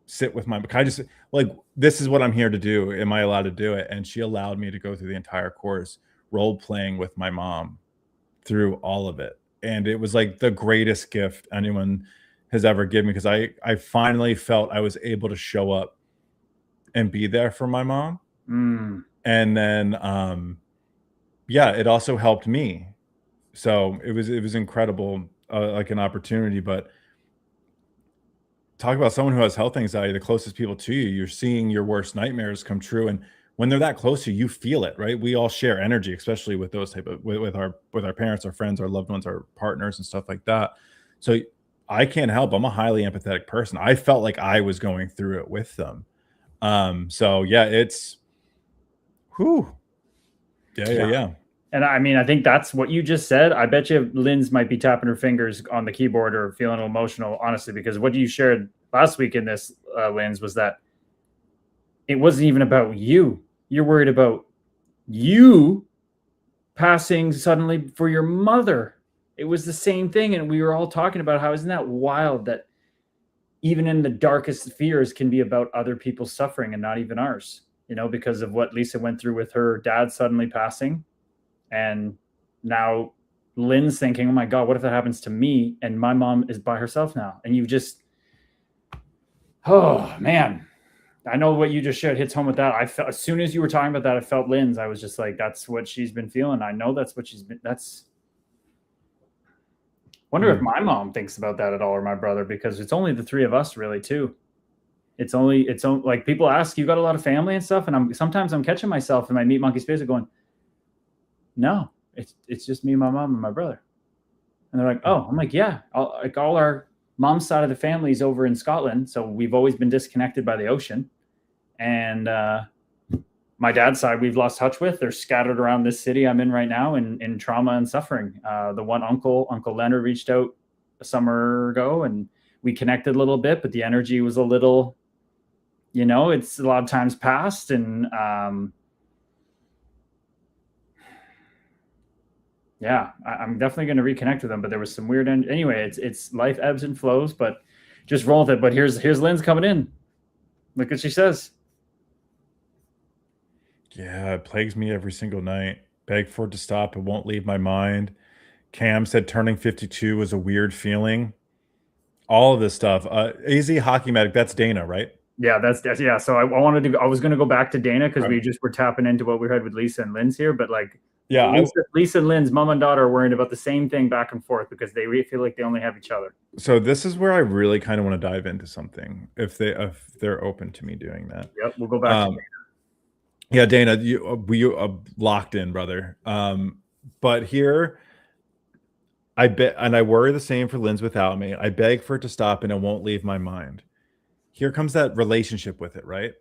sit with my, can I just, like, this is what I'm here to do. Am I allowed to do it? And she allowed me to go through the entire course, role playing with my mom through all of it. And it was like the greatest gift anyone has ever given me, because I finally felt I was able to show up and be there for my mom. Mm. And then, yeah, it also helped me. So it was incredible, like an opportunity. But talk about someone who has health anxiety, the closest people to you, you're seeing your worst nightmares come true. And when they're that close to you, you feel it, right? We all share energy, especially with those type of, with our parents, our friends, our loved ones, our partners and stuff like that. So I can't help. I'm a highly empathetic person. I felt like I was going through it with them. So yeah, it's whew. Yeah. And I mean, I think that's what you just said. I bet you Lynn's might be tapping her fingers on the keyboard or feeling emotional, honestly, because what you shared last week in this, Lynn's, was that it wasn't even about you. You're worried about you passing suddenly for your mother. It was the same thing. And we were all talking about how, isn't that wild that even in the darkest fears can be about other people's suffering and not even ours, because of what Lisa went through with her dad suddenly passing. And now Lynn's thinking, oh my God, what if that happens to me? And my mom is by herself now. And you just, oh man, I know what you just shared hits home with that. I felt, as soon as you were talking about that, I felt Lynn's. I was just like, that's what she's been feeling. I know that's what she's been, wonder if my mom thinks about that at all, or my brother, because it's only the three of us really too. It's only like, people ask, you got a lot of family and stuff. And sometimes I'm catching myself in my Meat Monkey space going, no, it's just me, my mom, and my brother. And they're like, oh, I'm like, yeah, all our mom's side of the family is over in Scotland. So we've always been disconnected by the ocean. And my dad's side, we've lost touch with. They're scattered around this city I'm in right now in trauma and suffering. The one Uncle Leonard, reached out a summer ago and we connected a little bit, but the energy was a little, it's a lot of times passed. And yeah, I'm definitely going to reconnect with them, but there was some weird anyway, it's life ebbs and flows, but just roll with it. But here's Lynn's coming in. Look what she says. Yeah, it plagues me every single night. Beg for it to stop. It won't leave my mind. Cam said turning 52 was a weird feeling. All of this stuff. AZ Hockey Medic, that's Dana, right? Yeah, that's yeah. So I was going to go back to Dana because we just were tapping into what we heard with Lisa and Lynn's here, but like, yeah, Lisa and Lynn's mom and daughter are worrying about the same thing back and forth because they feel like they only have each other. So this is where I really kind of want to dive into something if they're open to me doing that. Yep, we'll go back to Dana. Yeah, Dana, you locked in, brother. But here, I bet, and I worry the same for Lynn's without me. I beg for it to stop, and it won't leave my mind. Here comes that relationship with it, right?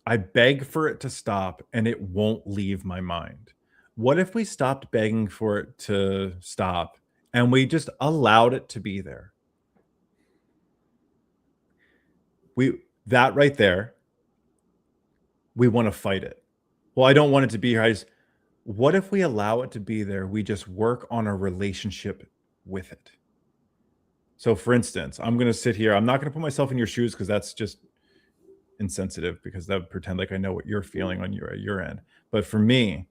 I beg for it to stop, and it won't leave my mind. What if we stopped begging for it to stop and we just allowed it to be there? That right there, we want to fight it. Well, I don't want it to be here. What if we allow it to be there? We just work on a relationship with it. So for instance, I'm going to sit here. I'm not going to put myself in your shoes because that's just insensitive, because that would pretend like I know what you're feeling on your end. But for me,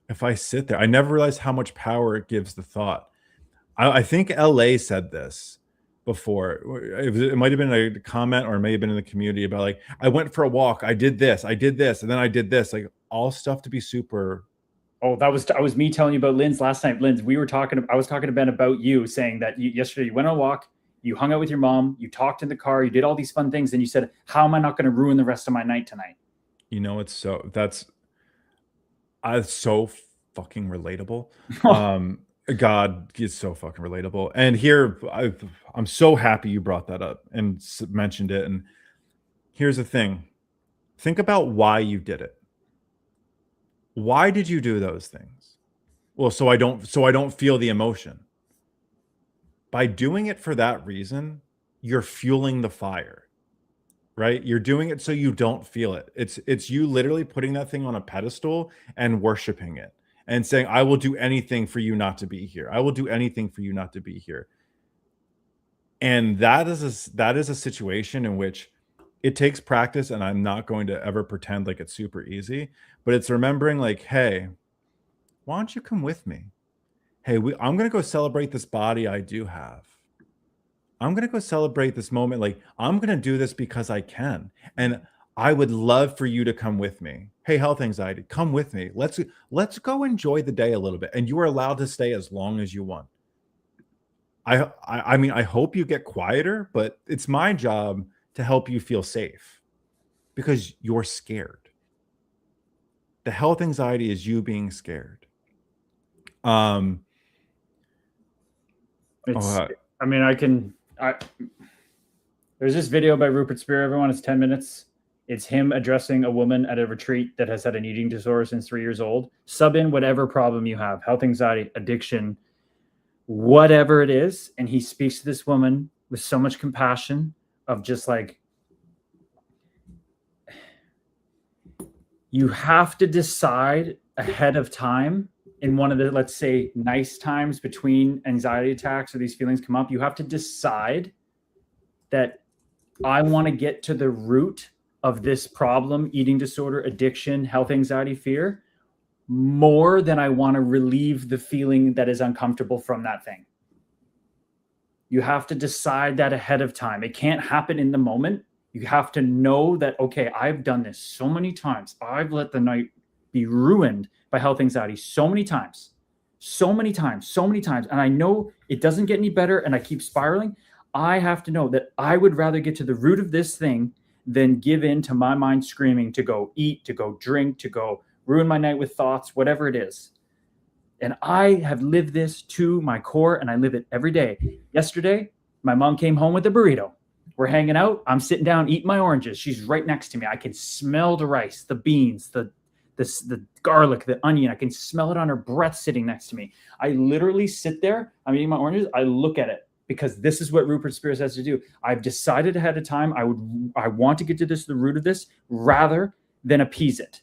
if I sit there, I never realized how much power it gives the thought. I think LA said this before. It might have been a comment, or it may have been in the community about like, I went for a walk, I did this, and then I did this, like all stuff to be super. Oh, that was me telling you about Lynn's last night. Lynn's, I was talking to Ben about you, saying that yesterday you went on a walk, you hung out with your mom, you talked in the car, you did all these fun things, and you said, how am I not going to ruin the rest of my night tonight? It's so fucking relatable. God is so fucking relatable. And here, I'm so happy you brought that up and mentioned it. And here's the thing. Think about why you did it. Why did you do those things? Well, so I don't feel the emotion. By doing it for that reason, you're fueling the fire, right? You're doing it so you don't feel it. It's you literally putting that thing on a pedestal and worshiping it and saying, I will do anything for you not to be here. I will do anything for you not to be here. And that is a situation in which it takes practice, and I'm not going to ever pretend like it's super easy, but it's remembering like, hey, why don't you come with me? Hey, I'm going to go celebrate this body I do have. I'm going to go celebrate this moment. Like, I'm going to do this because I can. And I would love for you to come with me. Hey, health anxiety, come with me. Let's go enjoy the day a little bit. And you are allowed to stay as long as you want. I mean, I hope you get quieter, but it's my job to help you feel safe because you're scared. The health anxiety is you being scared. It's, I mean, there's this video by Rupert Spear, everyone. It's 10 minutes. It's him addressing a woman at a retreat that has had an eating disorder since 3 years old. Sub in whatever problem you have, health anxiety, addiction, whatever it is. And he speaks to this woman with so much compassion of just like, you have to decide ahead of time in one of the, let's say, nice times between anxiety attacks or these feelings come up. You have to decide that I want to get to the root of this problem, eating disorder, addiction, health anxiety, fear, more than I want to relieve the feeling that is uncomfortable from that thing. You have to decide that ahead of time. It can't happen in the moment. You have to know that, okay, I've done this so many times. I've let the night be ruined by health anxiety so many times. And I know it doesn't get any better and I keep spiraling. I have to know that I would rather get to the root of this thing than give in to my mind screaming to go eat, to go drink, to go ruin my night with thoughts, whatever it is. And I have lived this to my core and I live it every day. Yesterday, my mom came home with a burrito. We're hanging out. I'm sitting down, eating my oranges. She's right next to me. I can smell the rice, the beans, the garlic, the onion. I can smell it on her breath sitting next to me. I literally sit there. I'm eating my oranges. I look at it because this is what Rupert Spears has to do. I've decided ahead of time. I want to get to the root of this rather than appease it,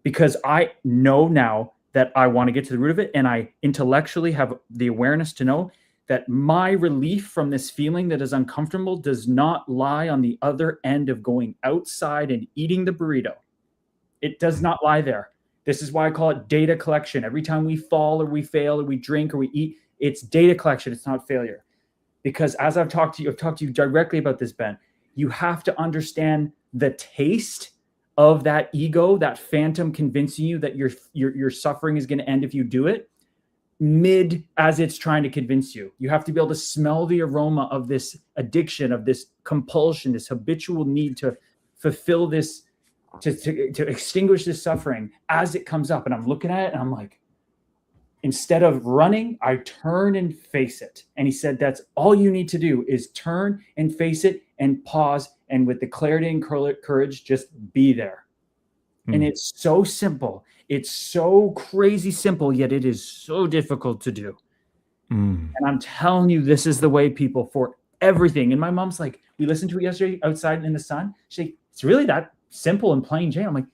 because I know now that I want to get to the root of it, and I intellectually have the awareness to know that my relief from this feeling that is uncomfortable does not lie on the other end of going outside and eating the burrito. It does not lie there. This is why I call it data collection. Every time we fall or we fail or we drink or we eat, it's data collection. It's not failure. Because as I've talked to you directly about this, Ben, you have to understand the taste of that ego, that phantom convincing you that your suffering is going to end if you do it, mid as it's trying to convince you. You have to be able to smell the aroma of this addiction, of this compulsion, this habitual need to fulfill this, to extinguish this suffering as it comes up. And I'm looking at it and I'm like, instead of running, I turn and face it. And he said, that's all you need to do is turn and face it and pause. And with the clarity and courage, just be there. And it's so simple. It's so crazy simple, yet it is so difficult to do. And I'm telling you, this is the way, people, for everything. And my mom's like, we listened to it yesterday outside in the sun. She's like, it's really that simple and plain Jane. I'm like,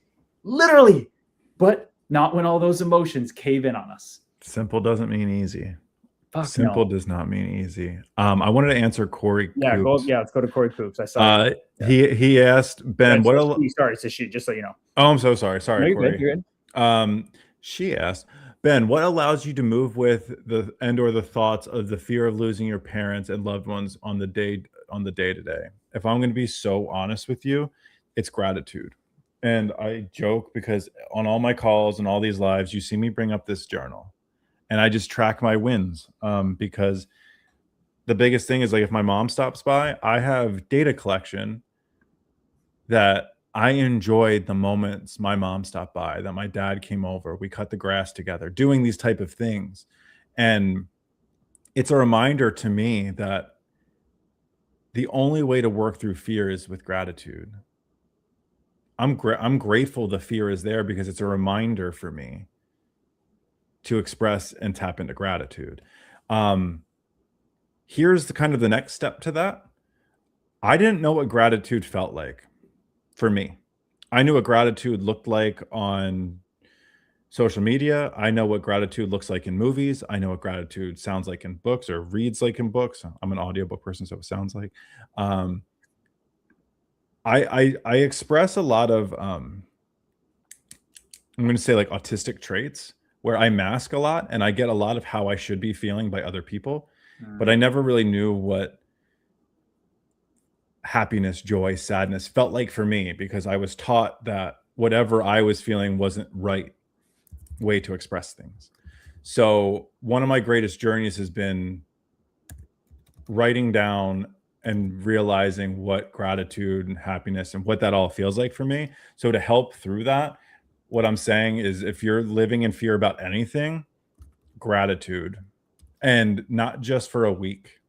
literally, but not when all those emotions cave in on us. Simple doesn't mean easy. Simple does not mean easy. I wanted to answer Corey. Let's go to Corey Coops. I saw he asked Ben, sorry, it's a she, just so you know. Oh, I'm so sorry. Sorry, no, Corey. You're good. She asked, Ben, what allows you to move with the thoughts of the fear of losing your parents and loved ones on the day to day? If I'm going to be so honest with you, it's gratitude. And I joke because on all my calls and all these lives, you see me bring up this journal. And I just track my wins because the biggest thing is, like, if my mom stops by, I have data collection that I enjoyed the moments my mom stopped by, that my dad came over, we cut the grass together, doing these type of things. And it's a reminder to me that the only way to work through fear is with gratitude. I'm grateful the fear is there because it's a reminder for me to express and tap into gratitude. Here's the next step to that. I didn't know what gratitude felt like for me. I knew what gratitude looked like on social media. I know what gratitude looks like in movies. I know what gratitude sounds like in books or reads like in books. I'm an audiobook person, so it sounds like. Um, I express a lot of I'm going to say like autistic traits where I mask a lot and I get a lot of how I should be feeling by other people, but I never really knew what happiness, joy, sadness felt like for me because I was taught that whatever I was feeling wasn't right way to express things. So one of my greatest journeys has been writing down and realizing what gratitude and happiness and what that all feels like for me. So to help through that, what I'm saying is if you're living in fear about anything, gratitude, and not just for a week.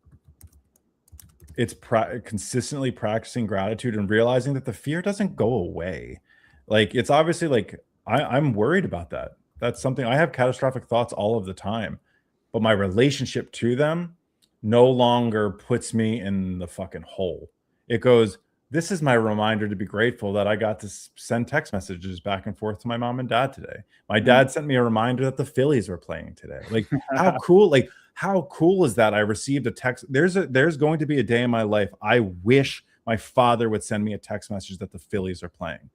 It's consistently practicing gratitude and realizing that the fear doesn't go away. Like it's obviously like I'm worried about that. That's something I have catastrophic thoughts all of the time, but my relationship to them no longer puts me in the fucking hole. It goes, this is my reminder to be grateful that I got to send text messages back and forth to my mom and dad today. My dad sent me a reminder that the Phillies were playing today. Like how cool, like how cool is that? I received a text. There's going to be a day in my life I wish my father would send me a text message that the Phillies are playing.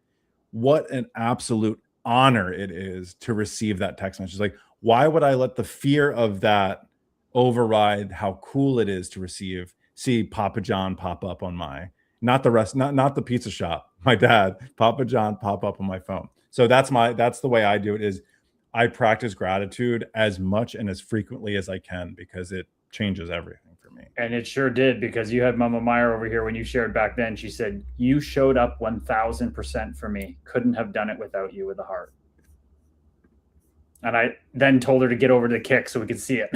What an absolute honor it is to receive that text message. Like, why would I let the fear of that override how cool it is to see Papa John pop up on my, not the pizza shop, my dad, Papa John pop up on my phone. So that's the way I do it is I practice gratitude as much and as frequently as I can because it changes everything for me. And it sure did, because you had Mama Meyer over here when you shared back then. She said, you showed up 1000% for me. Couldn't have done it without you with a heart. And I then told her to get over to the kick so we could see it.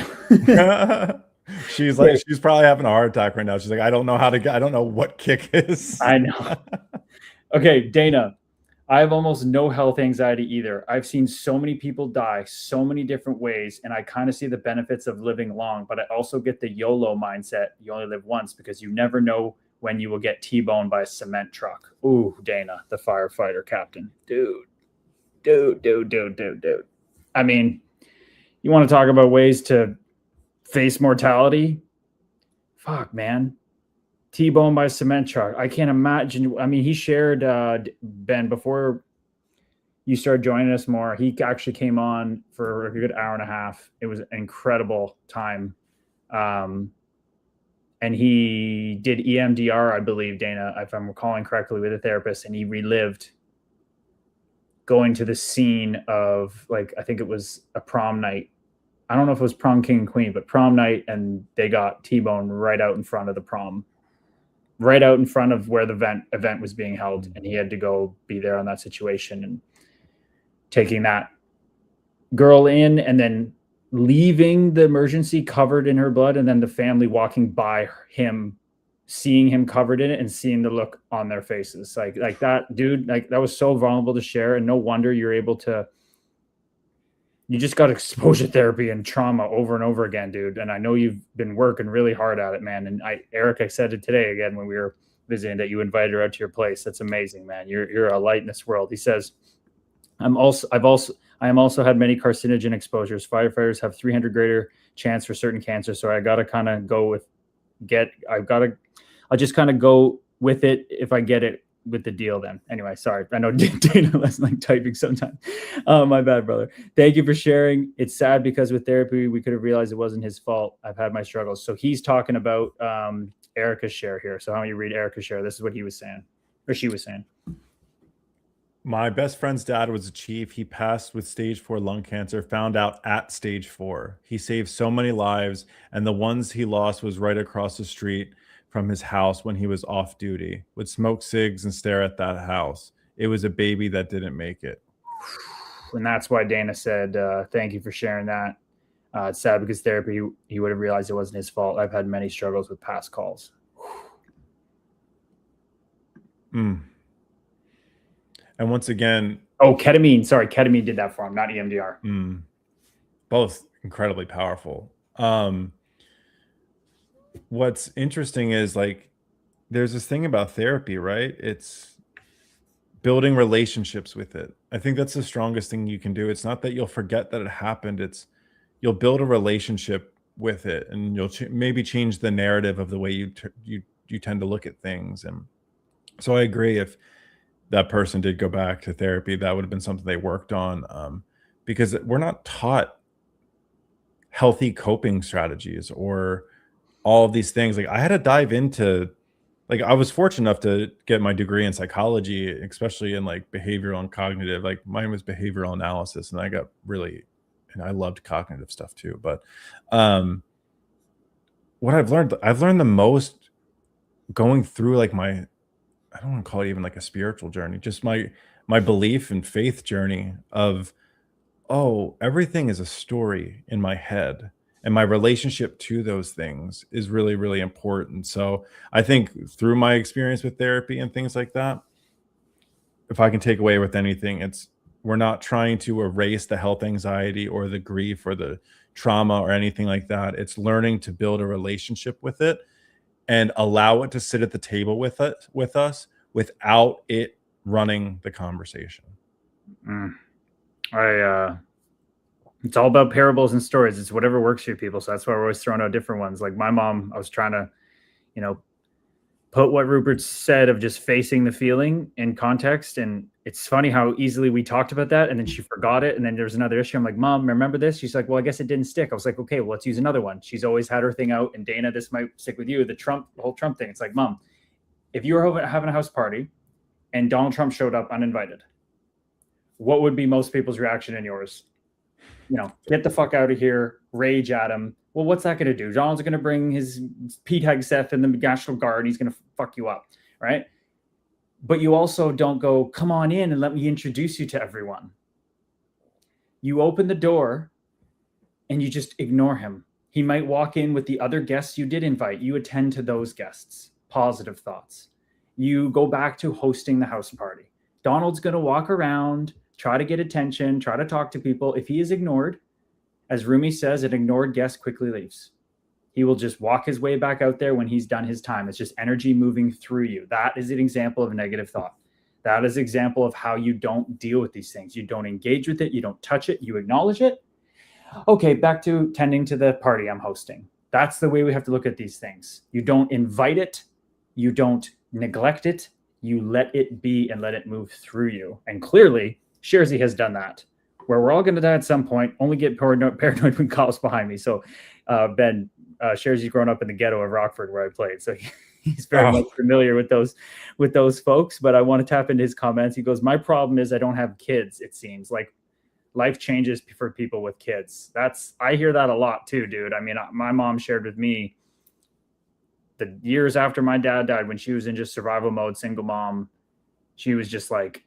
She's like, she's probably having a heart attack right now. She's like, I don't know what kick is. I know. Okay, Dana, I have almost no health anxiety either. I've seen so many people die so many different ways, and I kind of see the benefits of living long, but I also get the YOLO mindset. You only live once because you never know when you will get T-boned by a cement truck. Ooh, Dana, the firefighter captain. Dude. I mean, you want to talk about ways to face mortality? Fuck, man. T-boned by a cement truck. I can't imagine. I mean, he shared, Ben, before you started joining us more, he actually came on for a good hour and a half. It was an incredible time. And he did EMDR, I believe, Dana, if I'm recalling correctly, with a therapist, and he relived going to the scene of, like, I think it was a prom night. I don't know if it was prom king and queen, but prom night, and they got T-boned right out in front of the prom, right out in front of where the event was being held, and he had to go be there on that situation and taking that girl in and then leaving the emergency covered in her blood, and then the family walking by him, seeing him covered in it and seeing the look on their faces. Like that, dude, like that was so vulnerable to share, and no wonder you're able to. You just got exposure therapy and trauma over and over again, dude. And I know you've been working really hard at it, man. And Eric, I said it today again when we were visiting that you invited her out to your place. That's amazing, man. You're a light in this world. He says, I am also had many carcinogen exposures. Firefighters have 300 greater chance for certain cancers. So I got to kind of go with I'll just kind of go with it if I get it with the deal then. Anyway, sorry. I know Dana was like typing sometimes. My bad, brother. Thank you for sharing. It's sad because with therapy, we could have realized it wasn't his fault. I've had my struggles. So he's talking about Erica's share here. So how do you read Erica's share? This is what he was saying, or she was saying. My best friend's dad was a chief. He passed with stage 4 lung cancer, found out at stage 4. He saved so many lives, and the ones he lost was right across the street from his house when he was off duty, would smoke cigs and stare at that house. It was a baby that didn't make it. And that's why Dana said, thank you for sharing that. It's sad because therapy, he would have realized it wasn't his fault. I've had many struggles with past calls. And once again... Oh, ketamine. Sorry, ketamine did that for him, not EMDR. Both incredibly powerful. What's interesting is, like, there's this thing about therapy, right? It's building relationships with it. I think that's the strongest thing you can do. It's not that you'll forget that it happened. It's you'll build a relationship with it, and you'll maybe change the narrative of the way you tend to look at things. And so I agree. If that person did go back to therapy, that would have been something they worked on, because we're not taught healthy coping strategies or all of these things. Like I had to dive into, like I was fortunate enough to get my degree in psychology, especially in like behavioral and cognitive. Like mine was behavioral analysis, and I got really, and I loved cognitive stuff too. But what I've learned the most going through like my, I don't want to call it even like a spiritual journey, just my belief and faith journey of, oh, everything is a story in my head, and my relationship to those things is really, really important. So I think through my experience with therapy and things like that, if I can take away with anything, it's we're not trying to erase the health anxiety or the grief or the trauma or anything like that. It's learning to build a relationship with it and allow it to sit at the table with us without it running the conversation. It's all about parables and stories. It's whatever works for you people. So that's why we're always throwing out different ones. Like my mom, I was trying to, put what Rupert said of just facing the feeling in context. And it's funny how easily we talked about that. And then she forgot it. And then there's another issue. I'm like, Mom, remember this? She's like, well, I guess it didn't stick. I was like, okay, well, let's use another one. She's always had her thing out. And Dana, this might stick with you. The whole Trump thing. It's like, Mom, if you were having a house party and Donald Trump showed up uninvited, what would be most people's reaction and yours? Get the fuck out of here, rage at him. Well, what's that going to do? Donald's going to bring his Pete Hegseth and the National Guard. He's going to fuck you up, right? But you also don't go, come on in and let me introduce you to everyone. You open the door and you just ignore him. He might walk in with the other guests you did invite. You attend to those guests. Positive thoughts. You go back to hosting the house party. Donald's going to walk around, try to get attention, try to talk to people. If he is ignored, as Rumi says, an ignored guest quickly leaves. He will just walk his way back out there when he's done his time. It's just energy moving through you. That is an example of a negative thought. That is an example of how you don't deal with these things. You don't engage with it. You don't touch it. You acknowledge it. Okay, back to tending to the party I'm hosting. That's the way we have to look at these things. You don't invite it. You don't neglect it. You let it be and let it move through you. And clearly, Sherzy has done that, where we're all going to die at some point. Only get paranoid when cops behind me. So Ben, Sherzy's grown up in the ghetto of Rockford where I played. So he's very much familiar with those folks. But I want to tap into his comments. He goes, my problem is I don't have kids, it seems. Like life changes for people with kids. I hear that a lot too, dude. I mean, my mom shared with me the years after my dad died, when she was in just survival mode, single mom, she was just like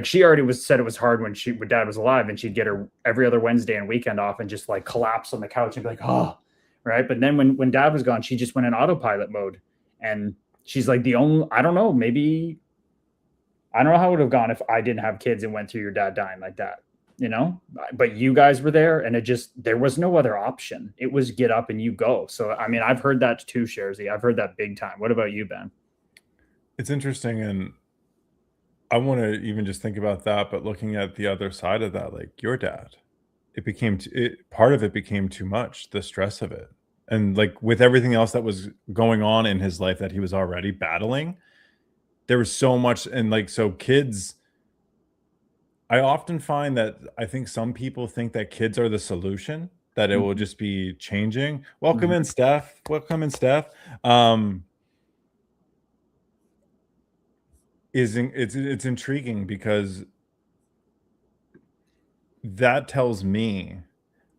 she already said it was hard when dad was alive, and she'd get her every other Wednesday and weekend off and just like collapse on the couch and be like, oh, right. But then when dad was gone, she just went in autopilot mode. And she's like, I don't know how it would have gone if I didn't have kids and went through your dad dying like that, but you guys were there, and there was no other option. It was get up and you go. So, I mean, I've heard that too, Sherzy. I've heard that big time. What about you, Ben? It's interesting. And I want to even just think about that, but looking at the other side of that, like your dad, part of it became too much, the stress of it. And like with everything else that was going on in his life that he was already battling, there was so much. And like, so kids, I often find that I think some people think that kids are the solution, that it will just be changing. Welcome in, Steph. It's intriguing because that tells me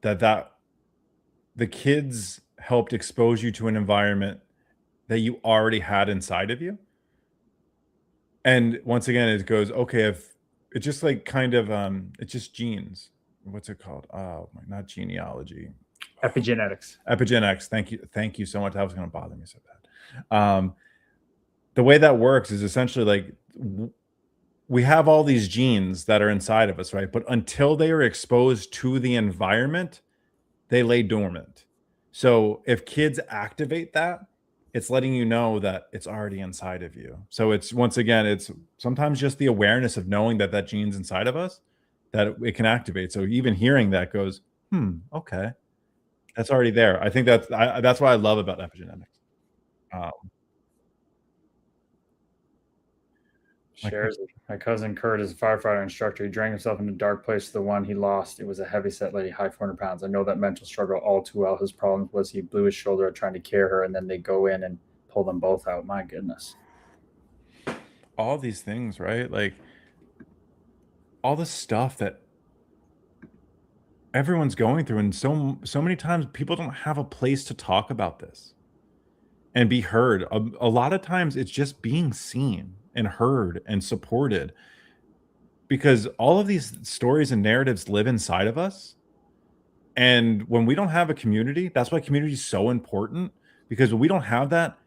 that the kids helped expose you to an environment that you already had inside of you. And once again, it goes, okay, if it's just like kind of it's just genes. What's it called? Oh, not genealogy. Epigenetics. Thank you so much. That was going to bother me so bad. The way that works is essentially like we have all these genes that are inside of us, right? But until they are exposed to the environment, they lay dormant. So if kids activate that, it's letting you know that it's already inside of you. So it's, once again, it's sometimes just the awareness of knowing that that gene's inside of us, that it can activate. So even hearing that goes, okay, that's already there. I think that's what I love about epigenetics. Shares it. My cousin Kurt is a firefighter instructor. He drank himself in a dark place to the one he lost. It was a heavy set lady, high 400 pounds. I know that mental struggle all too well. His problem was he blew his shoulder trying to carry her, and then they go in and pull them both out. My goodness. All these things, right? Like all the stuff that everyone's going through, and so many times people don't have a place to talk about this and be heard. A lot of times it's just being seen and heard and supported, because all of these stories and narratives live inside of us. And when we don't have a community, that's why community is so important, because when we don't have that,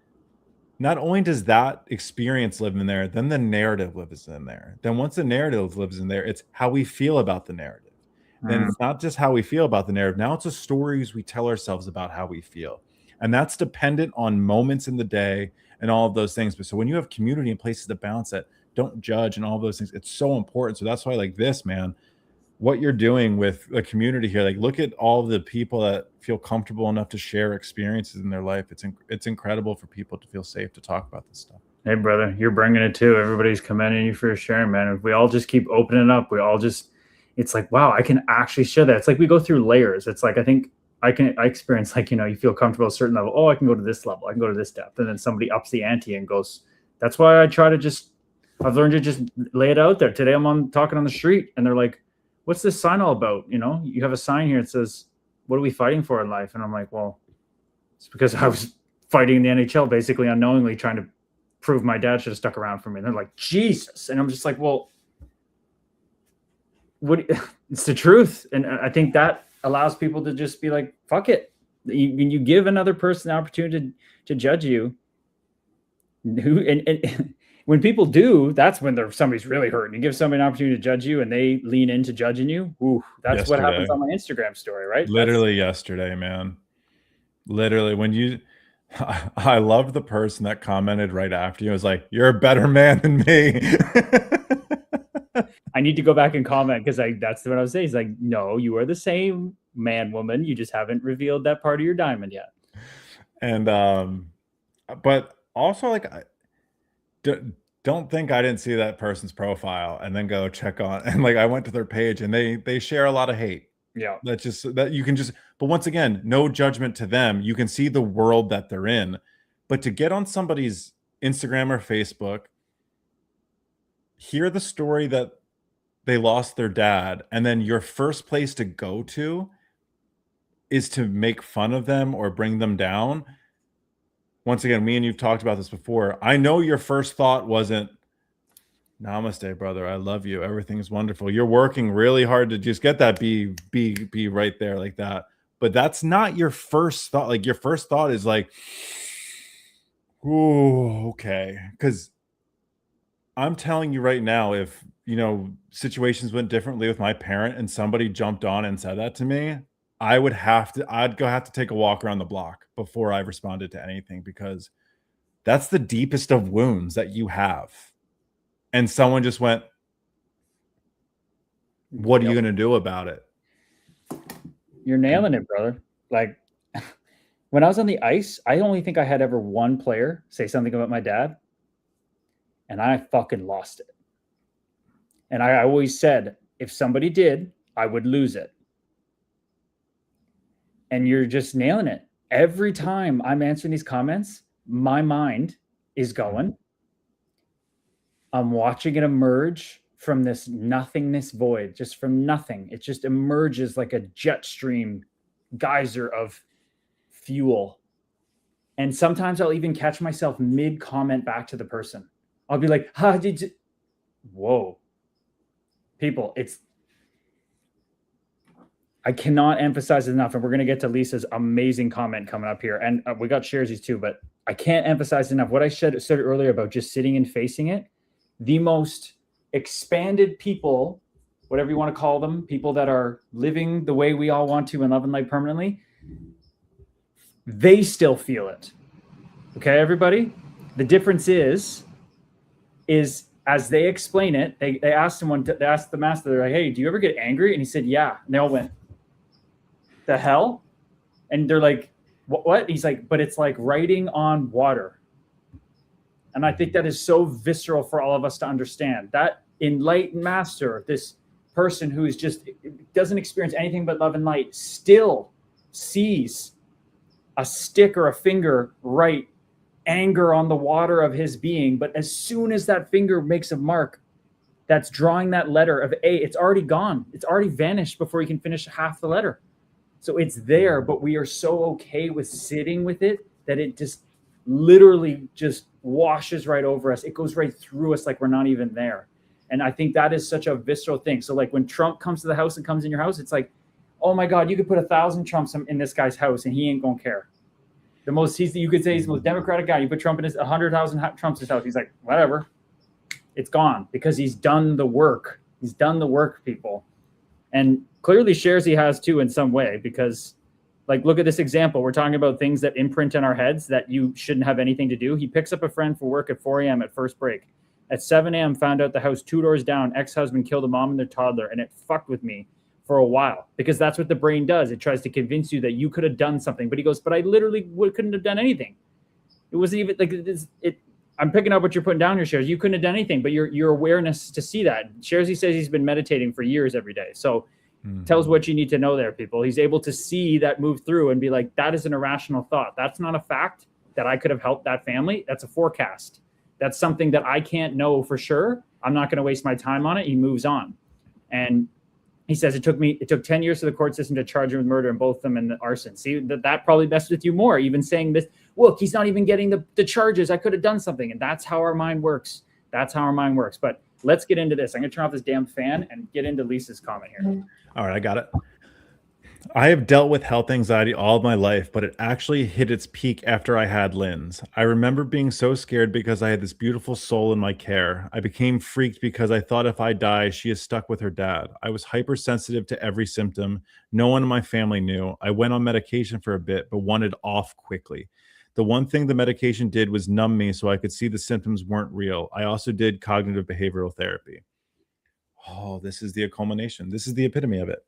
not only does that experience live in there, then the narrative lives in there. Then once the narrative lives in there, it's how we feel about the narrative. Then it's not just how we feel about the narrative. Now it's the stories we tell ourselves about how we feel. And that's dependent on moments in the day and all of those things. But so when you have community and places to bounce that don't judge and all those things, it's so important. So that's why, like this, man, what you're doing with a community here, like look at all the people that feel comfortable enough to share experiences in their life. It's incredible for people to feel safe to talk about this stuff. Hey, brother, you're bringing it too. Everybody's commending you for sharing, man. If we all just keep opening up, it's like, wow, I can actually share that. It's like we go through layers. It's like, I think I experience, like, you feel comfortable at a certain level. Oh, I can go to this level. I can go to this depth. And then somebody ups the ante and goes, that's why I've learned to just lay it out there. Today I'm talking on the street and they're like, what's this sign all about? You have a sign here. It says, what are we fighting for in life? And I'm like, well, it's because I was fighting in the NHL, basically unknowingly trying to prove my dad should have stuck around for me. And they're like, Jesus. And I'm just like, well, it's the truth. And I think that allows people to just be like, fuck it. You give another person the opportunity to judge you. And when people do, that's when somebody's really hurting. You give somebody an opportunity to judge you and they lean into judging you. Ooh, that's what happens on my Instagram story, right? Literally yesterday, man. Literally, I loved the person that commented right after you. It was like, you're a better man than me. I need to go back and comment, because that's what I was saying. He's like, no, you are the same man, woman. You just haven't revealed that part of your diamond yet. And but also, like, don't think I didn't see that person's profile and then go check on, and like I went to their page and they share a lot of hate. Yeah. That's just that you can just, but once again, no judgment to them. You can see the world that they're in. But to get on somebody's Instagram or Facebook, hear the story that they lost their dad, and then your first place to go to is to make fun of them or bring them down. Once again, me and you've talked about this before. I know your first thought wasn't, namaste, brother, I love you, everything's wonderful. You're working really hard to just get that be right there like that. But that's not your first thought. Like your first thought is like, ooh, okay. Because I'm telling you right now, if situations went differently with my parent and somebody jumped on and said that to me, I'd have to take a walk around the block before I responded to anything, because that's the deepest of wounds that you have. And someone just went, what are you going to do about it? You're nailing it, brother. Like when I was on the ice, I only think I had ever one player say something about my dad, and I fucking lost it. And I always said, if somebody did, I would lose it. And you're just nailing it. Every time I'm answering these comments, my mind is going. I'm watching it emerge from this nothingness void, just from nothing. It just emerges like a jet stream geyser of fuel. And sometimes I'll even catch myself mid-comment back to the person. I'll be like, whoa. People, I cannot emphasize it enough, and we're going to get to Lisa's amazing comment coming up here, and we got Sharesies too, but I can't emphasize enough what I said earlier about just sitting and facing it. The most expanded people, whatever you want to call them, people that are living the way we all want to and love and life permanently, they still feel it. Okay, everybody. The difference is as they explain it, they asked someone, they asked the master, they're like, hey, do you ever get angry? And he said, yeah. And they all went, the hell? And they're like, what? He's like, but it's like writing on water. And I think that is so visceral for all of us to understand. That enlightened master, this person who is just doesn't experience anything but love and light, still sees a stick or a finger write anger on the water of his being. But as soon as that finger makes a mark that's drawing that letter of A, it's already gone. It's already vanished before you can finish half the letter. So it's there, but we are so okay with sitting with it that it just literally just washes right over us. It goes right through us like we're not even there. And I think that is such a visceral thing. So like when Trump comes to the house and comes in your house, it's like, oh my God, you could put 1,000 Trumps in this guy's house and he ain't gonna care. You could say he's the most democratic guy. You put Trump in his 100,000 Trumps in his house. He's like, whatever. It's gone because he's done the work. He's done the work, people. And clearly shares he has too in some way, because like, look at this example. We're talking about things that imprint in our heads that you shouldn't have anything to do. He picks up a friend for work at 4 a.m. at first break. At 7 a.m., found out the house 2 doors down, ex-husband killed a mom and their toddler, and it fucked with me for a while, because that's what the brain does. It tries to convince you that you could have done something. But he goes, but I literally couldn't have done anything. It wasn't even like it. I'm picking up what you're putting down here, Shares. You couldn't have done anything, but your awareness to see that. Shares, he says he's been meditating for years every day. So tells what you need to know there, people. He's able to see that move through and be like, that is an irrational thought. That's not a fact that I could have helped that family. That's a forecast. That's something that I can't know for sure. I'm not going to waste my time on it. He moves on. And he says, it took 10 years for the court system to charge him with murder and both of them in the arson. See, that probably messed with you more, even saying this, look, he's not even getting the charges. I could have done something. And that's how our mind works. That's how our mind works. But let's get into this. I'm going to turn off this damn fan and get into Lisa's comment here. All right, I got it. I have dealt with health anxiety all of my life, but it actually hit its peak after I had Lynn's. I remember being so scared because I had this beautiful soul in my care. I became freaked because I thought if I die, she is stuck with her dad. I was hypersensitive to every symptom. No one in my family knew. I went on medication for a bit, but wanted off quickly. The one thing the medication did was numb me so I could see the symptoms weren't real. I also did cognitive behavioral therapy. Oh, this is the culmination. This is the epitome of it.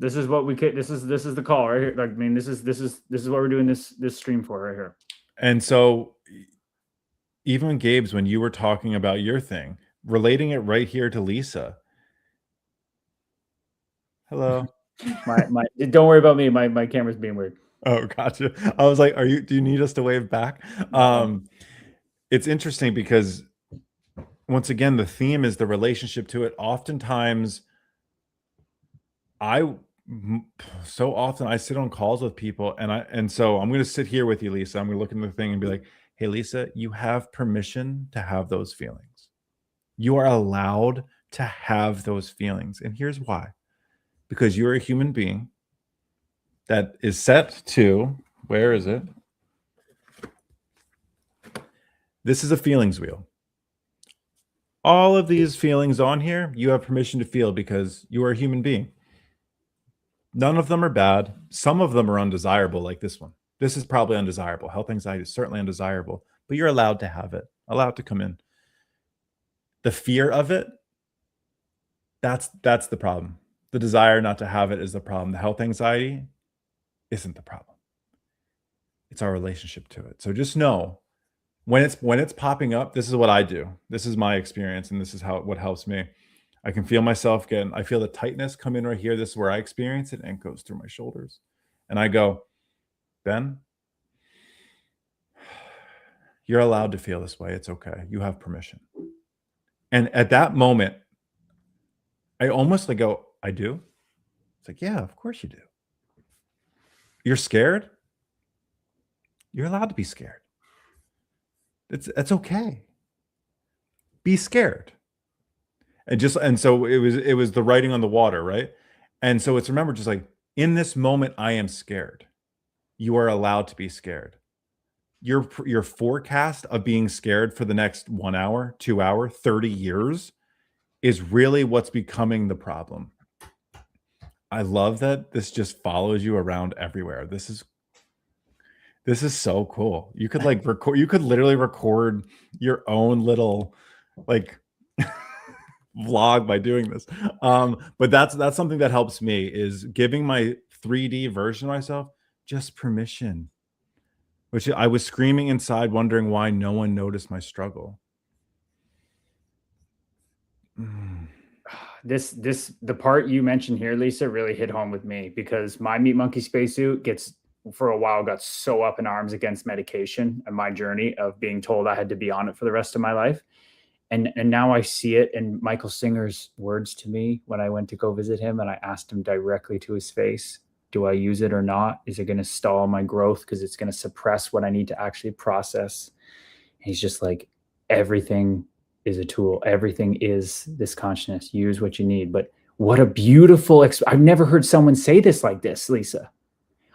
This is what we could. This is the call right here. Like, I mean, this is what we're doing this stream for right here. And so, even Gabe's, when you were talking about your thing, relating it right here to Lisa. Hello. my don't worry about me. My camera's being weird. Oh, gotcha. I was like, do you need us to wave back? It's interesting because once again, the theme is the relationship to it. Oftentimes, so often I sit on calls with people and so I'm going to sit here with you, Lisa. I'm going to look into the thing and be like, hey, Lisa, you have permission to have those feelings. You are allowed to have those feelings. And here's why. Because you're a human being that is set to, where is it? This is a feelings wheel. All of these feelings on here, you have permission to feel because you are a human being. None of them are bad. Some of them are undesirable, like this one. This is probably undesirable. Health anxiety is certainly undesirable, but you're allowed to have it, allowed to come in. The fear of it, that's the problem. The desire not to have it is the problem. The health anxiety isn't the problem. It's our relationship to it. So just know when it's popping up, this is what I do. This is my experience, and this is what helps me. I can feel myself I feel the tightness come in right here. This is where I experience it, and it goes through my shoulders. And I go, Ben, you're allowed to feel this way. It's okay. You have permission. And at that moment, I almost like go, I do? It's like, yeah, of course you do. You're scared? You're allowed to be scared. That's okay. Be scared. And so it was the writing on the water, right? And so it's remember, just like in this moment, I am scared. You are allowed to be scared. Your forecast of being scared for the next 1 hour, 2 hour, 30 years is really what's becoming the problem. I love that this just follows you around everywhere. This This is so cool. You could like record, you could literally record your own little like vlog by doing this. But that's something that helps me, is giving my 3D version of myself just permission, which I was screaming inside, wondering why no one noticed my struggle. The part you mentioned here, Lisa, really hit home with me, because my Meat Monkey spacesuit for a while got so up in arms against medication and my journey of being told I had to be on it for the rest of my life. And now I see it in Michael Singer's words to me when I went to go visit him, and I asked him directly to his face, do I use it or not? Is it going to stall my growth because it's going to suppress what I need to actually process? And he's just like, everything is a tool. Everything is this consciousness. Use what you need. But what a beautiful I've never heard someone say this like this, Lisa.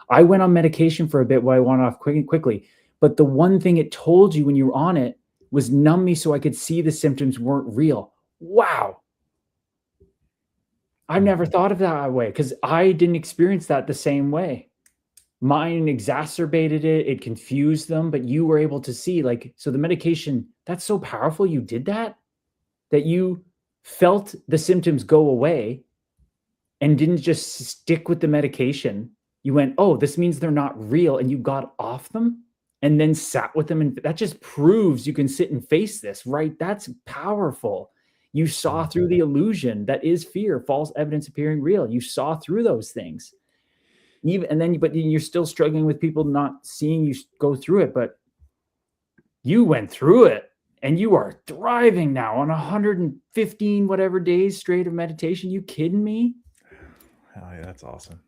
I went on medication for a bit while I went off quickly. But the one thing it told you when you were on it was numb me so I could see the symptoms weren't real. Wow. I've never thought of that way, because I didn't experience that the same way. Mine exacerbated it. It confused them, but you were able to see, like, so the medication, that's so powerful. You did that you felt the symptoms go away and didn't just stick with the medication. You went, oh, this means they're not real. And you got off them and then sat with them. And that just proves you can sit and face this, right? That's powerful. You saw through the illusion that is fear, false evidence appearing real. You saw through those things. But you're still struggling with people not seeing you go through it. But you went through it, and you are thriving now on 115 whatever days straight of meditation. You kidding me? Oh, yeah, that's awesome.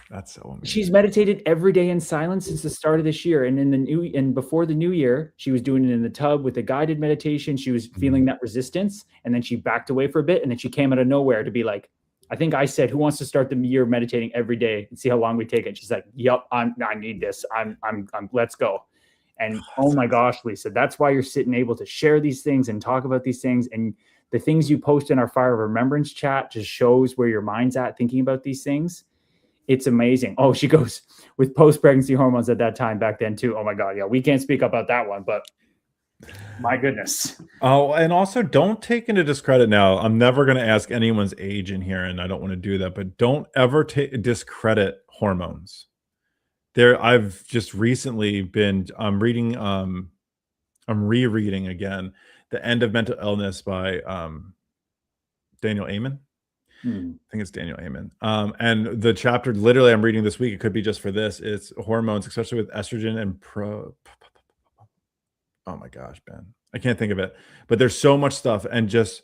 That's so amazing. She's meditated every day in silence since the start of this year. And before the new year, she was doing it in the tub with a guided meditation. She was feeling that resistance, and then she backed away for a bit, and then she came out of nowhere to be like, I think I said, who wants to start the year meditating every day and see how long we take it? She's like, yep, I need this. I'm let's go. And oh my gosh, Lisa, that's why you're sitting able to share these things and talk about these things. And the things you post in our Fire of Remembrance chat just shows where your mind's at thinking about these things. It's amazing. Oh, she goes with post-pregnancy hormones at that time back then too. Oh my God. Yeah. We can't speak about that one, but my goodness. Oh, and also don't take into discredit now. I'm never going to ask anyone's age in here, and I don't want to do that, but don't ever discredit hormones. I've just recently been rereading again The End of Mental Illness by Daniel Amen. I think it's Daniel Amen. And the chapter literally I'm reading this week, it could be just for this, it's hormones, especially with estrogen and oh my gosh, Ben, I can't think of it, but there's so much stuff. And just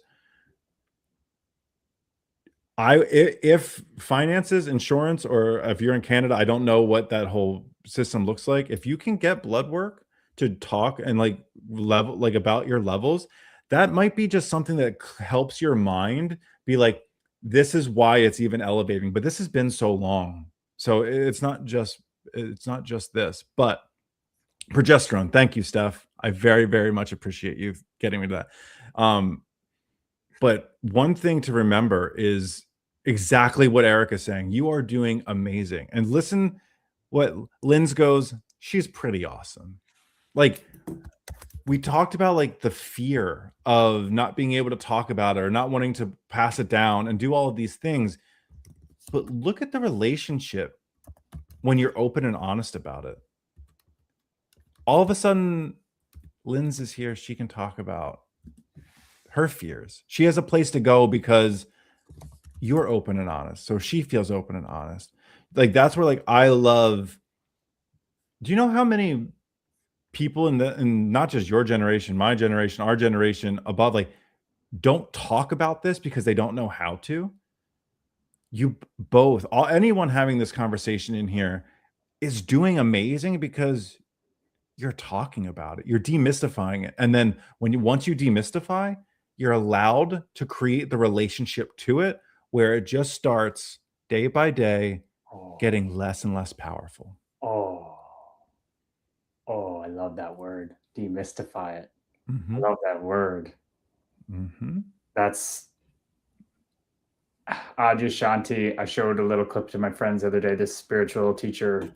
if finances, insurance, or if you're in Canada, I don't know what that whole system looks like. If you can get blood work to talk and like level, like about your levels, that might be just something that helps your mind be like, this is why it's even elevating, but this has been so long. So it's not just this, but progesterone. Thank you, Steph. I very, very much appreciate you getting me to that. But one thing to remember is exactly what Eric is saying. You are doing amazing. And listen what Linz goes, she's pretty awesome. Like, we talked about like the fear of not being able to talk about it or not wanting to pass it down and do all of these things. But look at the relationship when you're open and honest about it. All of a sudden, Linz is here. She can talk about her fears. She has a place to go because you're open and honest. So she feels open and honest. Like, that's where, like, I love. Do you know how many people in not just your generation, my generation, our generation above, like, don't talk about this because they don't know how to? You both, anyone having this conversation in here is doing amazing because you're talking about it. You're demystifying it. And then once you demystify, you're allowed to create the relationship to it where it just starts day by day getting less and less powerful. Oh, I love that word. Demystify it. I love that word. That's Aju Shanti. I showed a little clip to my friends the other day. This spiritual teacher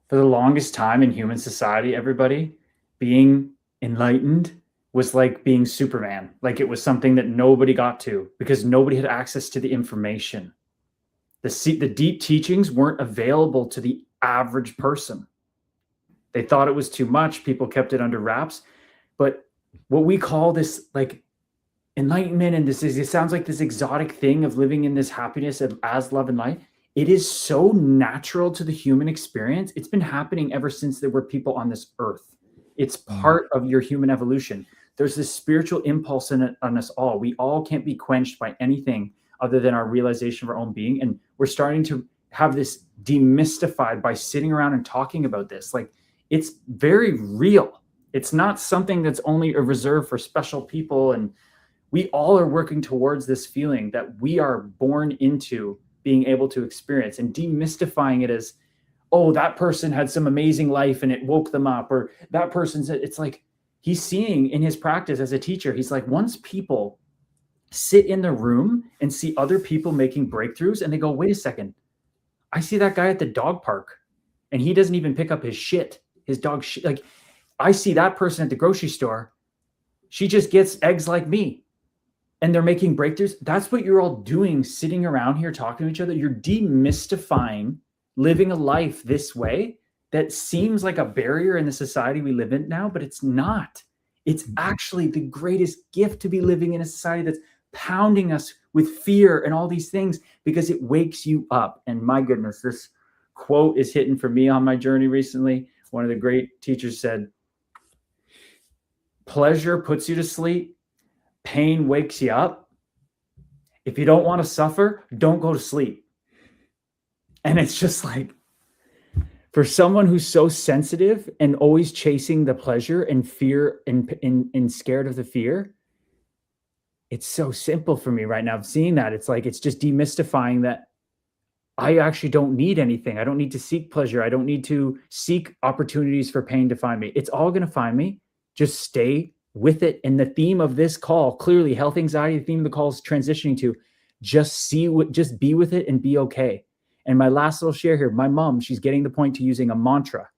For the longest time in human society, everybody, being enlightened was like being Superman. Like it was something that nobody got to because nobody had access to the information. The deep teachings weren't available to the average person. They thought it was too much. People kept it under wraps. But what we call this like enlightenment, and it sounds like this exotic thing of living in this happiness of as love and light. It is so natural to the human experience. It's been happening ever since there were people on this earth. It's part of your human evolution. There's this spiritual impulse on us all. We all can't be quenched by anything other than our realization of our own being. And we're starting to have this demystified by sitting around and talking about this. Like it's very real. It's not something that's only a reserve for special people. And we all are working towards this feeling that we are born into being able to experience, and demystifying it as, oh, that person had some amazing life and it woke them up, or that person's, it's like he's seeing in his practice as a teacher, he's like, once people sit in the room and see other people making breakthroughs and they go, wait a second, I see that guy at the dog park and he doesn't even pick up his dog shit. Like I see that person at the grocery store, she just gets eggs like me. And they're making breakthroughs. That's what you're all doing, sitting around here talking to each other. You're demystifying living a life this way that seems like a barrier in the society we live in now, but it's not. It's actually the greatest gift to be living in a society that's pounding us with fear and all these things because it wakes you up. And my goodness, this quote is hitting for me on my journey recently. One of the great teachers said, pleasure puts you to sleep. Pain wakes you up. If you don't want to suffer, don't go to sleep. And it's just like, for someone who's so sensitive and always chasing the pleasure and fear and scared of the fear, it's so simple for me right now. Seeing that, it's like, it's just demystifying that I actually don't need anything. I don't need to seek pleasure. I don't need to seek opportunities for pain to find me. It's all going to find me. Just stay with it. And the theme of this call, clearly health anxiety, the theme of the call is transitioning to just be with it and be okay. And my last little share here, my mom, she's getting the point to using a mantra.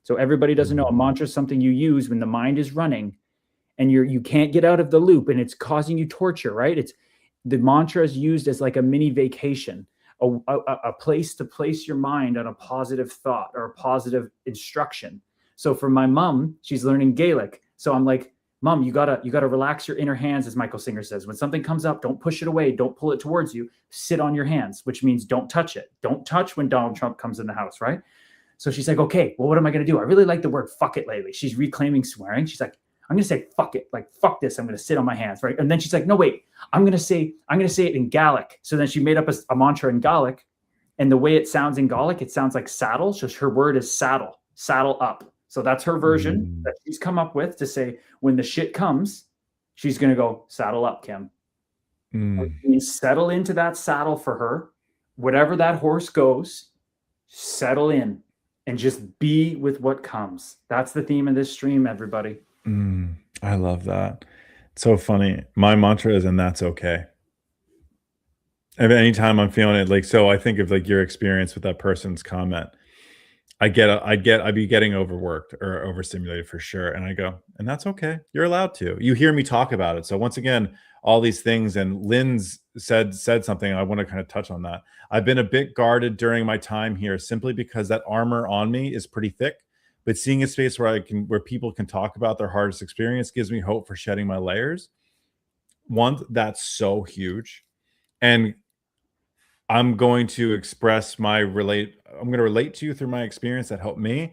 So everybody doesn't know, a mantra is something you use when the mind is running and you can't get out of the loop and it's causing you torture, right? It's the mantra is used as like a mini vacation, a place to place your mind on a positive thought or a positive instruction. So for my mom, she's learning Gaelic. So I'm like, Mom, you gotta relax your inner hands, as Michael Singer says. When something comes up, don't push it away. Don't pull it towards you. Sit on your hands, which means don't touch it. Don't touch when Donald Trump comes in the house, right? So she's like, okay, well, what am I going to do? I really like the word fuck it lately. She's reclaiming swearing. She's like, I'm going to say fuck it. Like, fuck this. I'm going to sit on my hands, right? And then she's like, no, wait, I'm going to say it in Gaelic. So then she made up a mantra in Gaelic. And the way it sounds in Gaelic, it sounds like saddle. So her word is saddle up. So that's her version that she's come up with to say, when the shit comes, she's going to go, saddle up, Kim. And settle into that saddle for her. Whatever that horse goes, settle in and just be with what comes. That's the theme of this stream, everybody. I love that. It's so funny. My mantra is, and that's okay. And anytime I'm feeling it, like, so I think of like your experience with that person's comment. I'd be getting overworked or overstimulated for sure. And I go, and that's okay. You're allowed to. You hear me talk about it. So once again, all these things, and Lynn's said something, I want to kind of touch on that. I've been a bit guarded during my time here simply because that armor on me is pretty thick. But seeing a space where people can talk about their hardest experience gives me hope for shedding my layers. One, that's so huge. And I'm going to express I'm going to relate to you through my experience that helped me.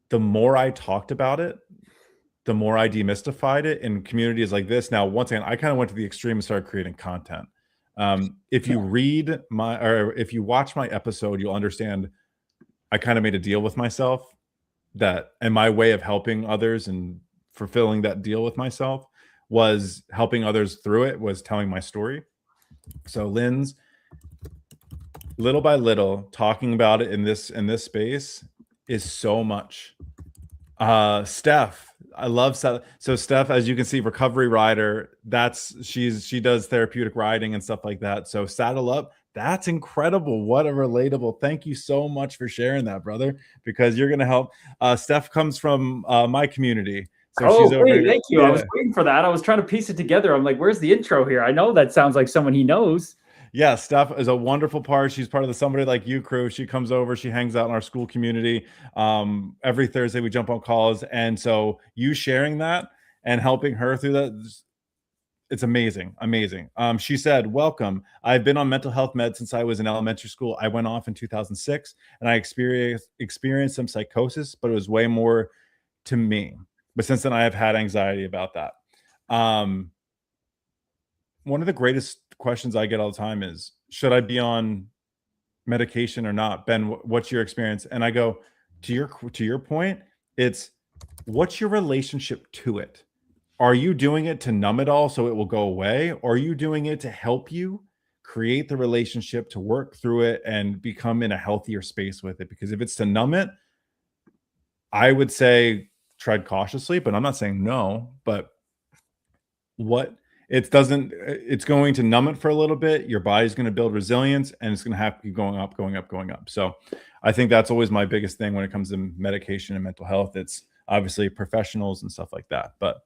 The more I talked about it, the more I demystified it in communities like this. Now, once again, I kind of went to the extreme and started creating content. If you if you watch my episode, you'll understand I kind of made a deal with myself and my way of helping others and fulfilling that deal with myself was helping others through it, was telling my story. So Lynn's, little by little, talking about it in this space is so much. Steph, I love Steph. So Steph, as you can see, recovery rider. She does therapeutic riding and stuff like that. So saddle up. That's incredible. What a relatable. Thank you so much for sharing that, brother, because you're going to help. Steph comes from my community. So she's Oh, over hey, here. thank you. I was Yeah. waiting for that. I was trying to piece it together. I'm like, where's the intro here? I know that sounds like someone he knows. Yeah, Steph is a wonderful part. She's part of the Somebody Like You crew. She comes over, she hangs out in our school community. Every Thursday we jump on calls. And so you sharing that and helping her through that, it's amazing. Amazing. She said, welcome. I've been on mental health meds since I was in elementary school. I went off in 2006 and I experienced some psychosis, but it was way more to me. But since then I have had anxiety about that. One of the greatest questions I get all the time is, should I be on medication or not? Ben, what's your experience? And I go, to your point, it's what's your relationship to it? Are you doing it to numb it all so it will go away? Or are you doing it to help you create the relationship to work through it and become in a healthier space with it? Because if it's to numb it, I would say tread cautiously, but I'm not saying no. But what it's going to numb it for a little bit. Your body's going to build resilience and it's going to have to keep going up, going up, going up. So I think that's always my biggest thing when it comes to medication and mental health. It's obviously professionals and stuff like that. But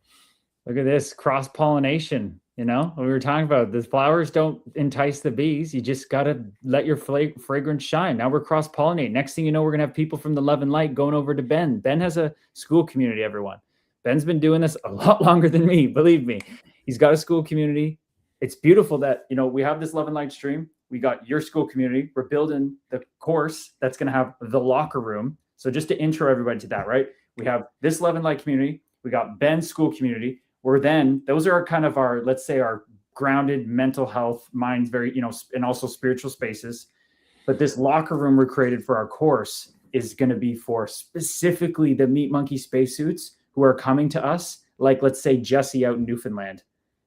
Look at this cross-pollination. You know, we were talking about the flowers don't entice the bees. You just got to let your fragrance shine. Now we're cross-pollinating. Next thing you know, we're going to have people from the Love and Light going over to Ben. Ben has a school community, everyone. Ben's been doing this a lot longer than me, believe me. He's got a school community. It's beautiful that, you know, we have this Love and Light stream. We got your school community. We're building the course that's going to have the locker room. So just to intro everybody to that, right? We have this Love and Light community. We got Ben's school community. Where then those are kind of our, let's say, our grounded mental health, minds, very, you know, and also spiritual spaces. But this locker room we created for our course is going to be for specifically the Meat Monkey spacesuits who are coming to us, like, let's say, Jesse out in Newfoundland,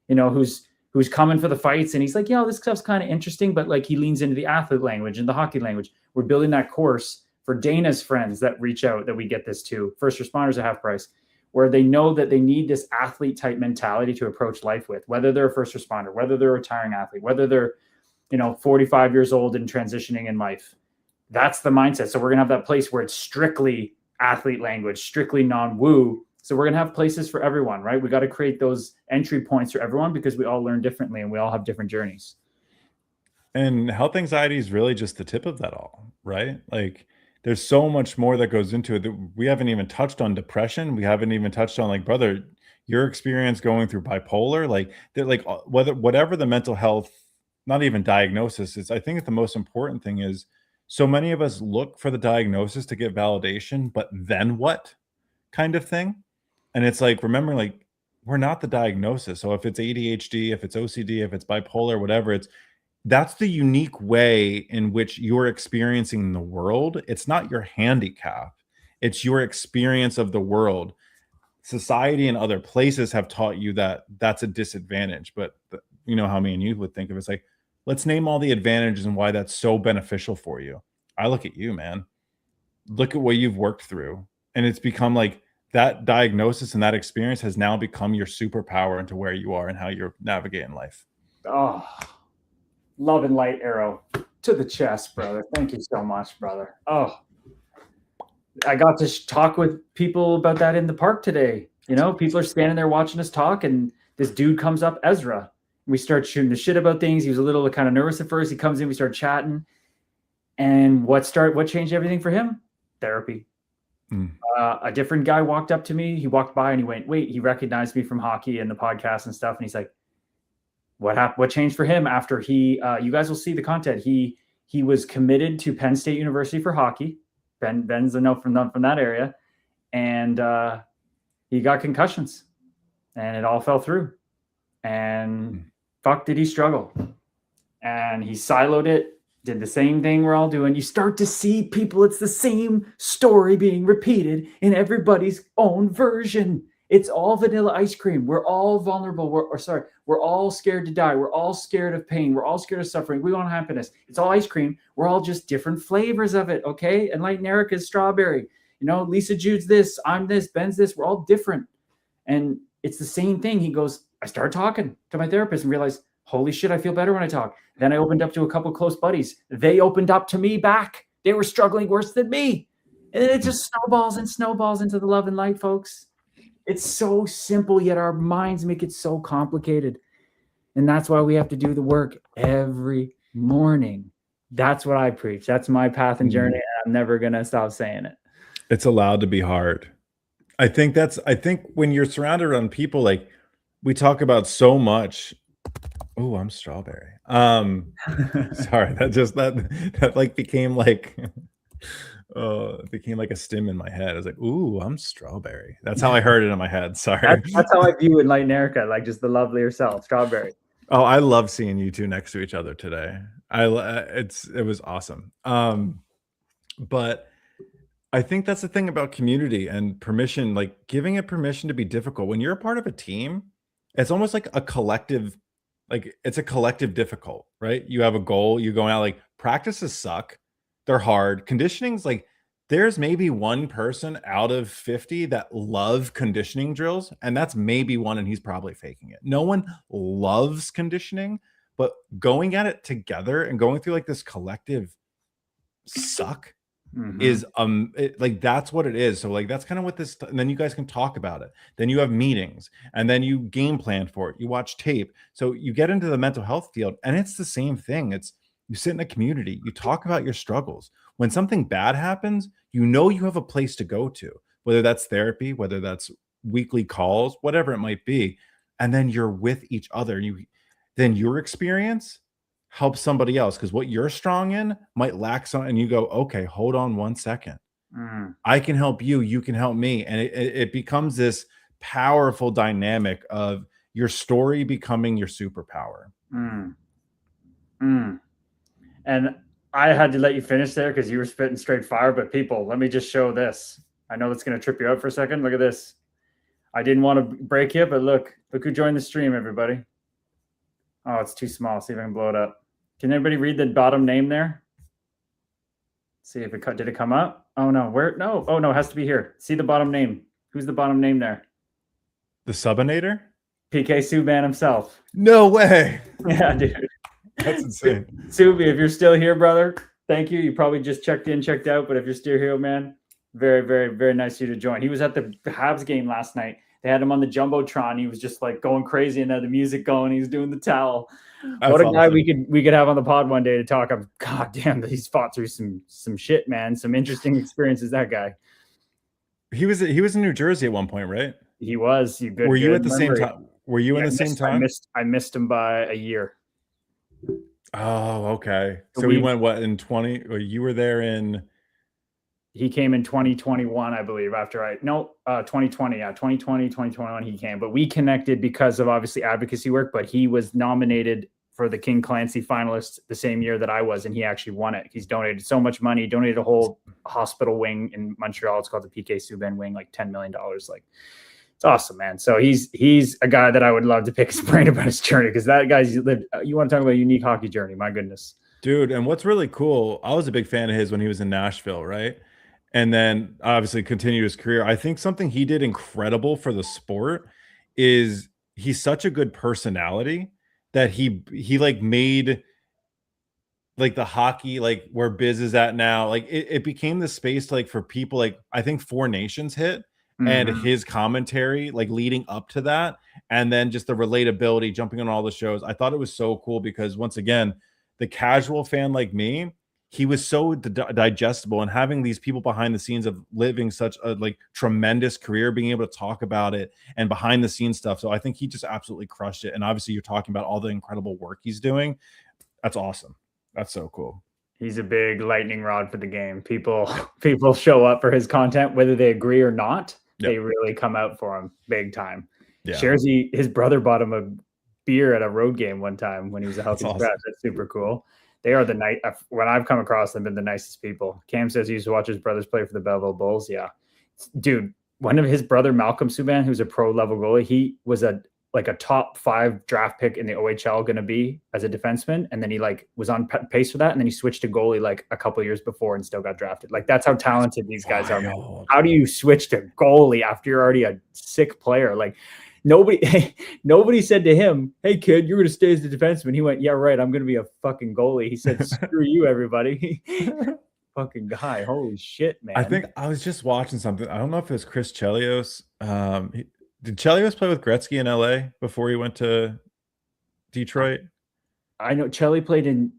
you know, who's coming for the fights. And he's like, yeah, this stuff's kind of interesting, but like he leans into the athlete language and the hockey language. We're building that course for Dana's friends that reach out, that we get this to, first responders at half price, where they know that they need this athlete type mentality to approach life with, whether they're a first responder, whether they're a retiring athlete, whether they're, you know, 45 years old and transitioning in life. That's the mindset. So we're going to have that place where it's strictly athlete language, strictly non-woo. So we're going to have places for everyone, right? We got to create those entry points for everyone because we all learn differently and we all have different journeys. And health anxiety is really just the tip of that all, right? Like, there's so much more that goes into it that we haven't even touched on depression. We haven't even touched on, like, brother, your experience going through bipolar, like, they're like, whatever the mental health, not even diagnosis is. I think that the most important thing is, so many of us look for the diagnosis to get validation, but then what kind of thing? And it's like, remember, like, we're not the diagnosis. So if it's ADHD, if it's OCD, if it's bipolar, whatever, that's the unique way in which you're experiencing the world. It's not your handicap. It's your experience of the world. Society and other places have taught you that that's a disadvantage. But you know how me and you would think of it. It's like, let's name all the advantages and why that's so beneficial for you. I look at you, man. Look at what you've worked through. And it's become like that diagnosis and that experience has now become your superpower into where you are and how you're navigating life. Oh, love and light arrow to the chest, brother. Thank you so much, brother. Oh, I got to talk with people about that in the park today. You know, people are standing there watching us talk, and this dude comes up, Ezra. We start shooting the shit about things. He was a little kind of nervous at first. He comes in, we start chatting. And what changed everything for him? Therapy. A different guy walked up to me. He walked by and he went, wait, he recognized me from hockey and the podcast and stuff. And he's like, what happened? What changed for him after he, you guys will see the content. He was committed to Penn State University for hockey. Ben's a no from that area. And he got concussions and it all fell through. And fuck, did he struggle. And he siloed it, did the same thing we're all doing. You start to see people, it's the same story being repeated in everybody's own version. It's all vanilla ice cream. We're all vulnerable. We're all scared to die. We're all scared of pain. We're all scared of suffering. We want happiness. It's all ice cream. We're all just different flavors of it, okay? And like Erica's strawberry. You know, Lisa Jude's this, I'm this, Ben's this. We're all different. And it's the same thing. He goes, I started talking to my therapist and realized, Holy shit, I feel better when I talk. Then I opened up to a couple close buddies. They opened up to me back. They were struggling worse than me. And then it just snowballs and snowballs into the love and light, folks. It's so simple, yet our minds make it so complicated. And that's why we have to do the work every morning. That's what I preach. That's my path and journey. And I'm never going to stop saying it. It's allowed to be hard. I think when you're surrounded around people, like we talk about so much. Oh, I'm strawberry. Sorry, that like became like it became like a stim in my head. I was like, ooh, I'm strawberry. That's how I heard it in my head. Sorry. That's how I view Enlightened Erica, like just the lovelier self, strawberry. Oh, I love seeing you two next to each other today. It was awesome. But I think that's the thing about community and permission, like giving it permission to be difficult. When you're a part of a team, it's almost like a collective, like it's a collective difficult, right? You have a goal, you go out, like practices suck. They're hard. Conditioning's like there's maybe one person out of 50 that love conditioning drills, and that's maybe one, and he's probably faking it. No one loves conditioning, but going at it together and going through like this collective suck is like that's what it is. So like that's kind of what this, and then you guys can talk about it, then you have meetings, and then you game plan for it, you watch tape, so you get into the mental health field, and it's the same thing. It's you sit in a community, you talk about your struggles. When something bad happens, you know you have a place to go to, whether that's therapy, whether that's weekly calls, whatever it might be, and then you're with each other. Then your experience help somebody else, because what you're strong in might lack some, and you go, okay, hold on 1 second. I can help you, you can help me. And it becomes this powerful dynamic of your story becoming your superpower. And I had to let you finish there because you were spitting straight fire. But people, let me just show this. I know that's going to trip you out for a second. Look at this. I didn't want to break you, but look who joined the stream, everybody. Oh, it's too small. See if I can blow it up. Can anybody read the bottom name there? See if did it come up? Oh no, where? No, oh no, it has to be here. See the bottom name. Who's the bottom name there? The Subinator? PK Subban himself. No way. Yeah, dude. That's insane. Subi, if you're still here, brother, thank you. You probably just checked in, checked out, but if you're still here, man, very, very, very nice of you to join. He was at the Habs game last night. They had him on the Jumbotron. He was just like going crazy, and then the music going. He's doing the towel. That's what a guy awesome. we could have on the pod one day to talk. God damn, he's fought through some shit, man. Some interesting experiences. That guy. He was in New Jersey at one point, right? He was. Were you at the same time? Were you in the same time? I missed him by a year. Oh, okay. So we went what in 20? Or you were there in? He came in 2021, I believe. 2020. Yeah, 2020, 2021. He came, but we connected because of obviously advocacy work. But he was nominated for the King Clancy finalist the same year that I was, and he actually won it. He's donated so much money. He donated a whole hospital wing in Montreal. It's called the PK Subban wing, like $10 million. Like, it's awesome, man. So he's a guy that I would love to pick his brain about his journey, because that guy's lived. You want to talk about a unique hockey journey? My goodness, dude. And what's really cool, I was a big fan of his when he was in Nashville, right? And then obviously continued his career. I think something he did incredible for the sport is he's such a good personality that he like made like the hockey, like where Biz is at now, like it became the space like for people, like I think Four Nations hit. And his commentary, like leading up to that, and then just the relatability, jumping on all the shows. I thought it was so cool because once again, the casual fan like me, he was so digestible, and having these people behind the scenes of living such a like tremendous career, being able to talk about it and behind the scenes stuff. So I think he just absolutely crushed it. And obviously you're talking about all the incredible work he's doing. That's awesome. That's so cool. He's a big lightning rod for the game. People show up for his content, whether they agree or not. Yep. They really come out for him big time. Yeah. His brother bought him a beer at a road game one time when he was a healthy scratch. Awesome. That's super cool. They are when I've come across them, been the nicest people. Cam says he used to watch his brothers play for the Belleville Bulls. Yeah, dude, one of his brother, Malcolm Subban, who's a pro level goalie, he was a top 5 draft pick in the OHL going to be as a defenseman. And then he like was on pace for that. And then he switched to goalie like a couple of years before and still got drafted. Like that's how talented these guys are. Man. How do you switch to goalie after you're already a sick player? Like nobody said to him, "Hey kid, you're gonna stay as the defenseman." He went, "Yeah, right. I'm gonna be a fucking goalie." He said, "Screw you, everybody." Fucking guy, holy shit, man. I think I was just watching something. I don't know if it was Chris Chelios. Did Chelios play with Gretzky in LA before he went to Detroit? I know Chelly played in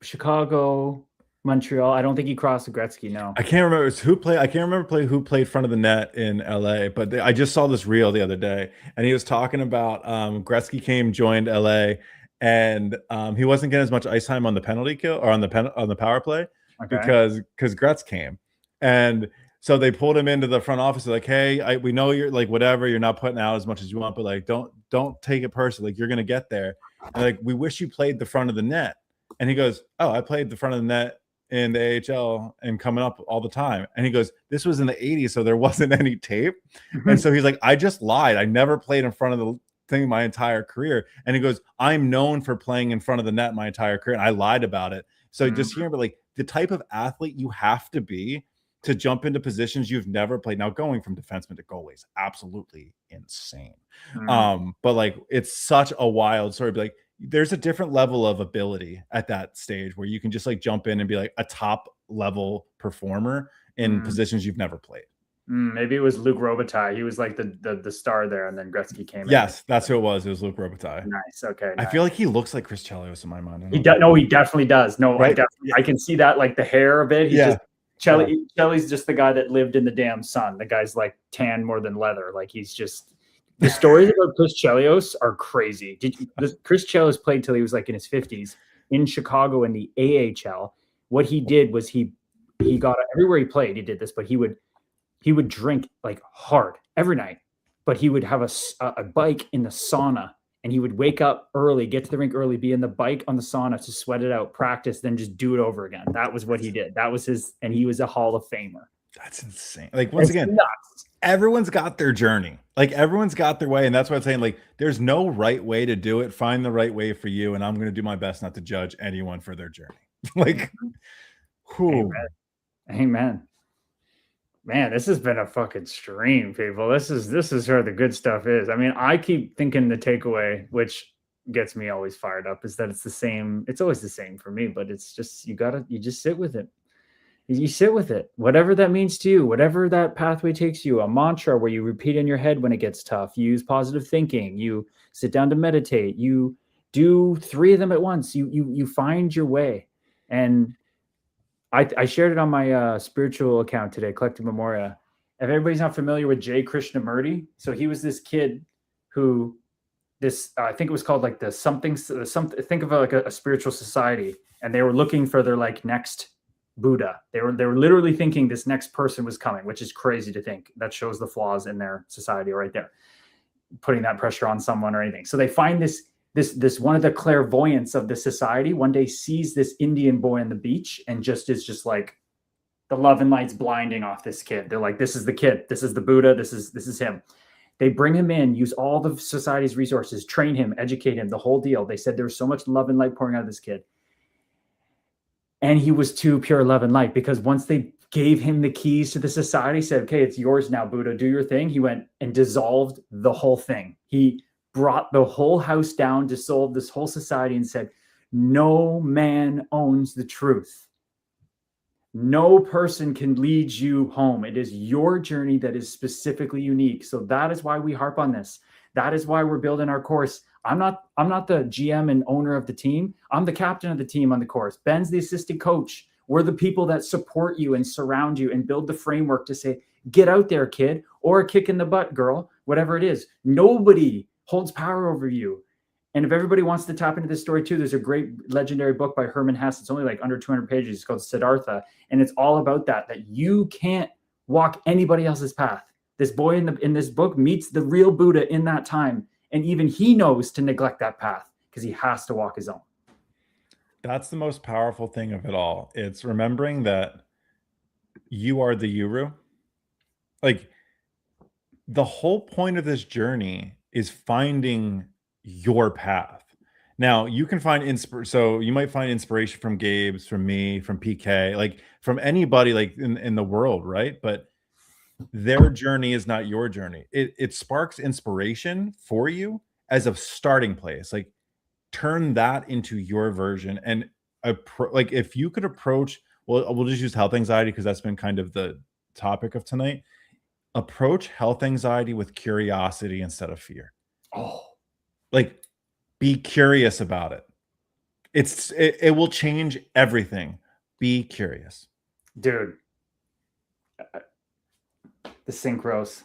Chicago, Montreal. I don't think he crossed the Gretzky. No, I can't remember who played. I can't remember who played front of the net in LA. But I just saw this reel the other day, and he was talking about Gretzky joined LA, and he wasn't getting as much ice time on the penalty kill or on the power play because Gretz came, and so they pulled him into the front office. They're like, hey, we know you're like whatever, you're not putting out as much as you want, but like don't take it personally. Like you're gonna get there. And like we wish you played the front of the net. And he goes, oh, I played the front of the net in the AHL and coming up all the time. And he goes, this was in the 80s, so there wasn't any tape. And so he's like, I just lied. I never played in front of the thing my entire career. And he goes, I'm known for playing in front of the net my entire career. And I lied about it. So just hearing about like the type of athlete you have to be to jump into positions you've never played. Now going from defenseman to goalie is absolutely insane. But like it's such a wild story. Like there's a different level of ability at that stage where you can just like jump in and be like a top level performer in positions you've never played. Maybe it was Luke Robitaille. He was like the star there, and then Gretzky came in. Yes, that's who it was. It was Luke Robitaille. Nice. Okay. I feel like he looks like Chris Chelios in my mind. He definitely does. No, right? I can see that, like the hair of it. He's just Chelly's just the guy that lived in the damn sun. The guy's like tan more than leather. Like he's just the stories about Chris Chelios are crazy. Chris Chelios played till he was like in his 50s in Chicago in the AHL. What he did was he got everywhere he played. He did this, but he would drink like hard every night. But he would have a bike in the sauna, and he would wake up early, get to the rink early, be in the bike on the sauna to sweat it out, practice, then just do it over again. That was what he did. That was his, and he was a Hall of Famer. That's insane. Like once again, everyone's got their journey. Like everyone's got their way. And that's what I'm saying. Like there's no right way to do it. Find the right way for you. And I'm going to do my best not to judge anyone for their journey. Like, whew. Amen. Man, this has been a fucking stream, people. This is where the good stuff is. I mean, I keep thinking the takeaway, which gets me always fired up, is that it's the same. It's always the same for me, but it's just, you just sit with it. You sit with it, whatever that means to you, whatever that pathway takes you, a mantra where you repeat in your head when it gets tough, you use positive thinking, you sit down to meditate, you do 3 of them at once, you find your way. And I shared it on my spiritual account today, Collective Memoria. If everybody's not familiar with J. Krishnamurti, so he was this kid who I think it was called like something, think of like a spiritual society, and they were looking for their like next Buddha. They were literally thinking this next person was coming, which is crazy to think. That shows the flaws in their society right there, putting that pressure on someone or anything. So they find this one of the clairvoyants of the society one day sees this Indian boy on the beach and is just like the love and light's blinding off this kid. They're like, this is the kid, this is the Buddha, this is him. They bring him in, use all the society's resources, train him, educate him, the whole deal. They said there was so much love and light pouring out of this kid. And he was too pure love and light, because once they gave him the keys to the society, said, okay, it's yours now, Buddha, do your thing. He went and dissolved the whole thing. He brought the whole house down, dissolved this whole society, and said, no man owns the truth. No person can lead you home. It is your journey that is specifically unique. So that is why we harp on this. That is why we're building our course. I'm not the GM and owner of the team. I'm the captain of the team on the course. Ben's the assistant coach. We're the people that support you and surround you and build the framework to say, get out there, kid, or a kick in the butt, girl, whatever it is. Nobody holds power over you. And if everybody wants to tap into this story too, there's a great legendary book by Herman Hesse. It's only like under 200 pages. It's called Siddhartha. And it's all about that you can't walk anybody else's path. This boy in this book meets the real Buddha in that time. And even he knows to neglect that path because he has to walk his own. That's the most powerful thing of it all. It's remembering that you are the Yuru. Like the whole point of this journey is finding your path. Now you can find so you might find inspiration from Gabe's, from me, from PK, like from anybody like in the world, right? But their journey is not your journey. It sparks inspiration for you as a starting place. Like, turn that into your version. And like, if you could approach, well, we'll just use health anxiety because that's been kind of the topic of tonight. Approach health anxiety with curiosity instead of fear. Oh, Like, be curious about it. It will change everything. Be curious. dude. The synchros.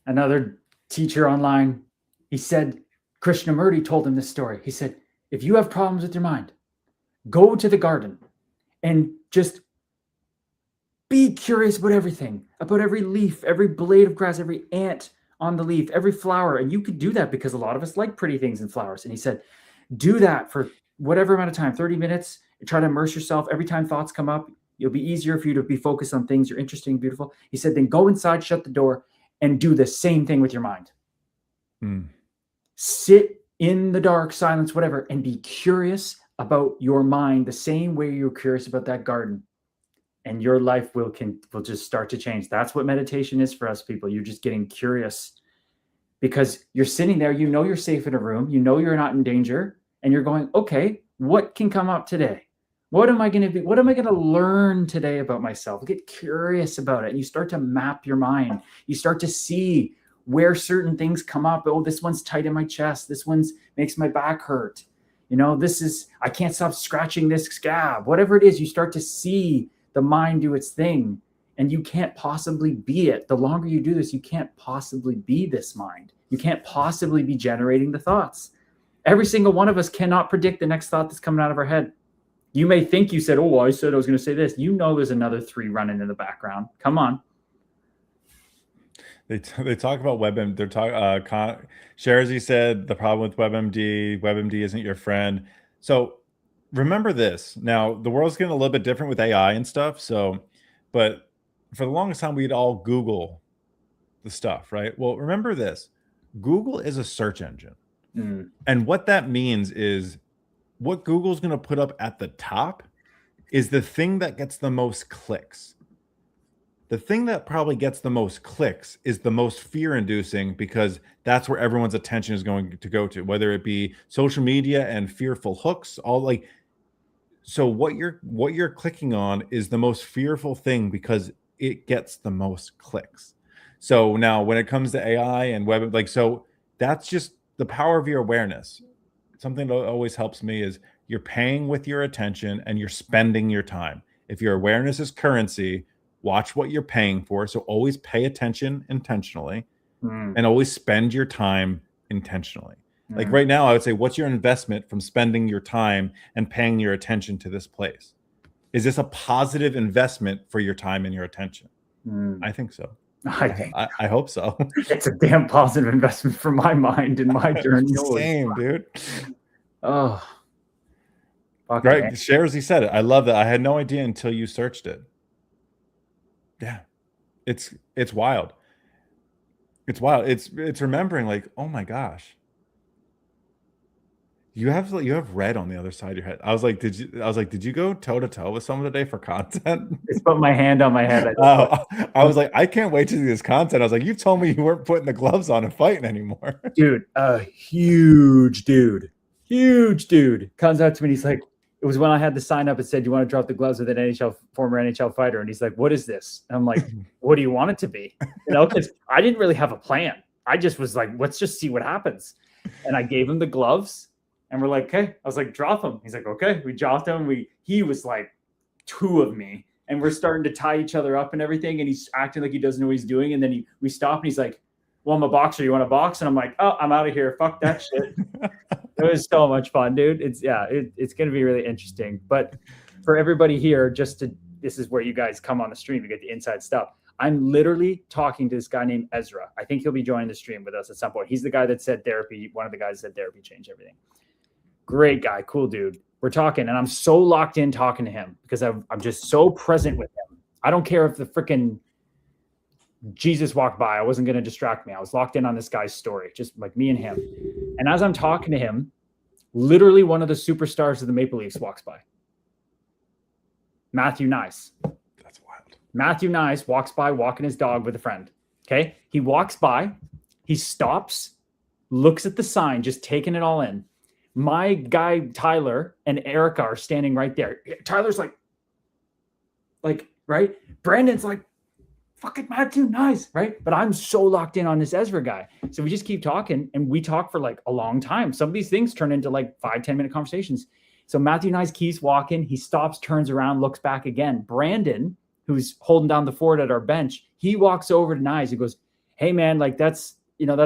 Another teacher online, he said, Krishnamurti told him this story. He said, if you have problems with your mind, go to the garden and just be curious about everything, about every leaf, every blade of grass, every ant on the leaf, every flower. And you could do that because a lot of us like pretty things and flowers. And he said, do that for whatever amount of time, 30 minutes, and try to immerse yourself. Every time thoughts come up, it'll be easier for you to be focused on things you're interested in, beautiful. He said, then go inside, shut the door, and do the same thing with your mind. Sit in the dark, silence, whatever, and be curious about your mind the same way you're curious about that garden. And your life will just start to change. That's what meditation is for us people. You're just getting curious because you're sitting there, you know you're safe in a room, you know you're not in danger, and you're going, okay, what can come up today? What am I going to be? What am I going to learn today about myself? Get curious about it. And you start to map your mind. You start to see where certain things come up. Oh, this one's tight in my chest. This one's makes my back hurt. You know, I can't stop scratching this scab. Whatever it is, you start to see the mind do its thing, and you can't possibly be it. The longer you do this, you can't possibly be this mind. You can't possibly be generating the thoughts. Every single one of us cannot predict the next thought that's coming out of our head. You may think you said, oh, I said I was going to say this. You know there's another 3 running in the background. Come on. They talk about WebMD. They're talking. Sharzy said the problem with WebMD isn't your friend. So remember this. Now the world's getting a little bit different with AI and stuff. So, but for the longest time we'd all Google the stuff, right? Well, remember this. Google is a search engine, and what that means is what Google's going to put up at the top is the thing that gets the most clicks. The thing that probably gets the most clicks is the most fear-inducing because that's where everyone's attention is going to go to, whether it be social media and fearful hooks, all like. So what you're clicking on is the most fearful thing because it gets the most clicks. So now when it comes to AI and web, like, so that's just the power of your awareness. Something that always helps me is you're paying with your attention and you're spending your time. If your awareness is currency, watch what you're paying for. So always pay attention intentionally and always spend your time intentionally. Like right now, I would say, what's your investment from spending your time and paying your attention to this place? Is this a positive investment for your time and your attention? I think so. I hope so. It's a damn positive investment for my mind and my journey. Same, dude. Oh. Right. Sharzy said it. I love that. I had no idea until you searched it. Yeah. It's wild. It's wild. It's remembering like, oh my gosh. You have red on the other side of your head. I was like, did you go toe to toe with someone today for content? It's put my hand on my head. I was like, I can't wait to see this content. I was like, you told me you weren't putting the gloves on and fighting anymore. Dude, a huge dude comes up to me and he's like, it was when I had the sign up and said, do you want to drop the gloves with an former NHL fighter? And he's like, what is this? And I'm like, what do you want it to be? You know, because I didn't really have a plan. I just was like, let's just see what happens. And I gave him the gloves. And we're like, okay. I was like, drop him. He's like, okay. We dropped him. He was like 2 of me. And we're starting to tie each other up and everything. And he's acting like he doesn't know what he's doing. And then we stop and he's like, well, I'm a boxer. You want to box? And I'm like, oh, I'm out of here. Fuck that shit. It was so much fun, dude. It's going to be really interesting. But for everybody here, this is where you guys come on the stream. You get the inside stuff. I'm literally talking to this guy named Ezra. I think he'll be joining the stream with us at some point. He's the guy that said therapy. One of the guys that said therapy changed everything. Great guy, cool dude. We're talking, and I'm so locked in talking to him because I'm just so present with him. I don't care if the freaking Jesus walked by. I wasn't going to distract me. I was locked in on this guy's story, just like me and him. And as I'm talking to him, literally one of the superstars of the Maple Leafs walks by. Matthew Nice. That's wild. Matthew Nice walks by walking his dog with a friend. Okay. He walks by, he stops, looks at the sign, just taking it all in. My guy, Tyler, and Erica are standing right there. Tyler's like, right? Brandon's like, fucking Matthew Nice, right? But I'm so locked in on this Ezra guy. So we just keep talking, and we talk for like a long time. Some of these things turn into like 5-10 minute conversations. So Matthew Nice keeps walking. He stops, turns around, looks back again. Brandon, who's holding down the fort at our bench, he walks over to Nice. He goes, hey, man, like that's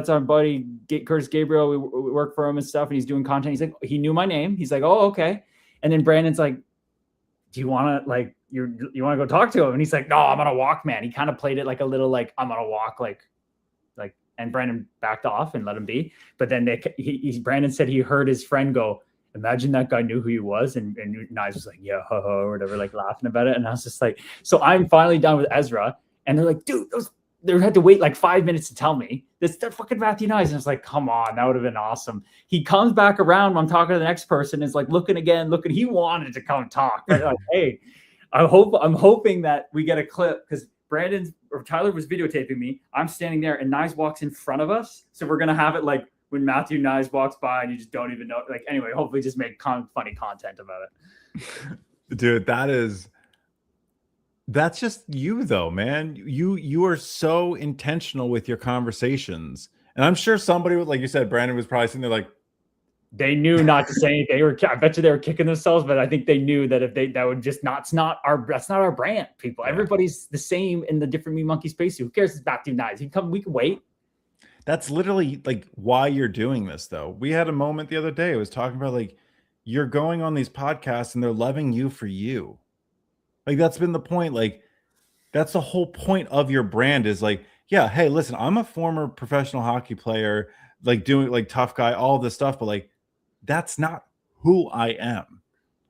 our buddy, Curtis Gabriel. We work for him and stuff, and he's doing content. He's like, he knew my name. He's like, oh, okay. And then Brandon's like, do you want to like, you want to go talk to him? And he's like, no, I'm going to walk, man. He kind of played it like a little, like, I'm going to walk, like, and Brandon backed off and let him be. But then Brandon said he heard his friend go, imagine that guy knew who he was. And Nice was like, yeah, or whatever, like laughing about it. And I was just like, so I'm finally done with Ezra. And they're like, dude, they had to wait like 5 minutes to tell me they're fucking Matthew Nice. And it's like, come on, that would have been awesome. He comes back around when I'm talking to the next person. Is like looking, he wanted to come talk. Right? Like, hey, I'm hoping that we get a clip because Tyler was videotaping me. I'm standing there and Nice walks in front of us. So we're going to have it like when Matthew Nice walks by and you just don't even know. Like, anyway, hopefully just make funny content about it. Dude, that's just you though, man. You are so intentional with your conversations. And I'm sure somebody would, like you said, Brandon was probably sitting there like, they knew not to say anything. I bet you they were kicking themselves, but I think they knew that that would just that's not our brand, people. Yeah. Everybody's the same in the different Meat Monkey space. Who cares? It's Matthew Nice. We can wait. That's literally like why you're doing this, though. We had a moment the other day. I was talking about like you're going on these podcasts and they're loving you for you. Like that's been the point. Like that's the whole point of your brand is like, yeah, hey, listen, I'm a former professional hockey player, like doing like tough guy, all this stuff, but like that's not who I am.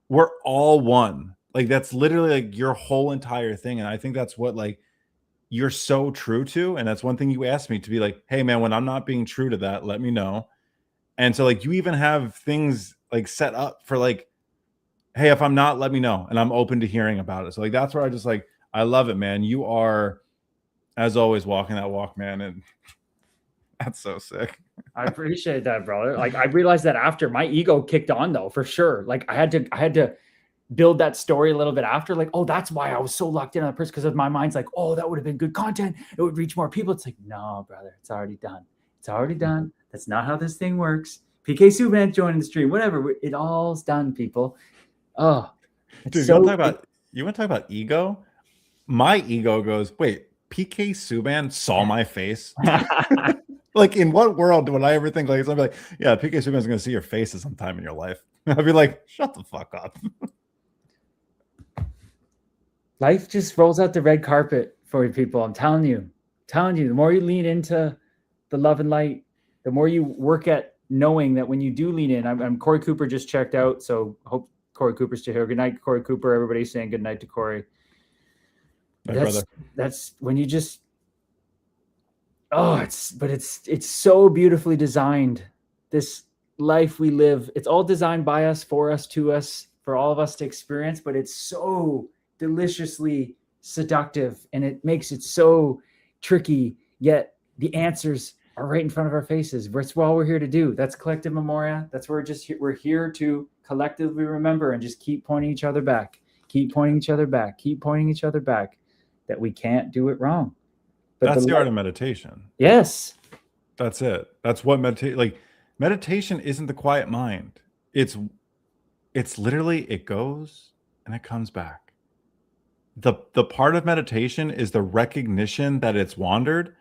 We're all one. Like that's literally like your whole entire thing. And I think that's what like you're so true to. And that's one thing you asked me to be like, hey man, when I'm not being true to that, let me know. And so like you even have things like set up for like, hey, if I'm not, let me know. And I'm open to hearing about it. So like that's where I just like, I love it, man. You are, as always, walking that walk, man. And that's so sick. I appreciate that, brother. Like I realized that after my ego kicked on though, for sure. Like I had to build that story a little bit after, like, oh, that's why I was so locked in on the person. Because my mind's like, oh, that would have been good content. It would reach more people. It's like, no, brother, it's already done. It's already done. That's not how this thing works. PK Subban joining the stream, whatever. It all's done, people. Oh, dude, you want to talk about ego? My ego goes, wait, PK Subban saw my face. Like, in what world would I ever think like somebody like, yeah, PK Subban's going to see your face at some time in your life? I'd be like, shut the fuck up. Life just rolls out the red carpet for you people. I'm telling you, the more you lean into the love and light, the more you work at knowing that when you do lean in, I'm Corey Cooper just checked out. So hope Corey Cooper's still here. Good night, Corey Cooper. Everybody's saying good night to Corey. That's when you just, it's so beautifully designed. This life we live, it's all designed by us, for us, to us, for all of us to experience, but it's so deliciously seductive and it makes it so tricky, yet the answers are right in front of our faces. That's what we're here to do. That's collective memoria. That's where we're here to collectively remember and just keep pointing each other back, that we can't do it wrong. But that's the art of meditation. Yes. That's it. That's what meditation isn't the quiet mind. It's literally, it goes and it comes back. The part of meditation is the recognition that it's wandered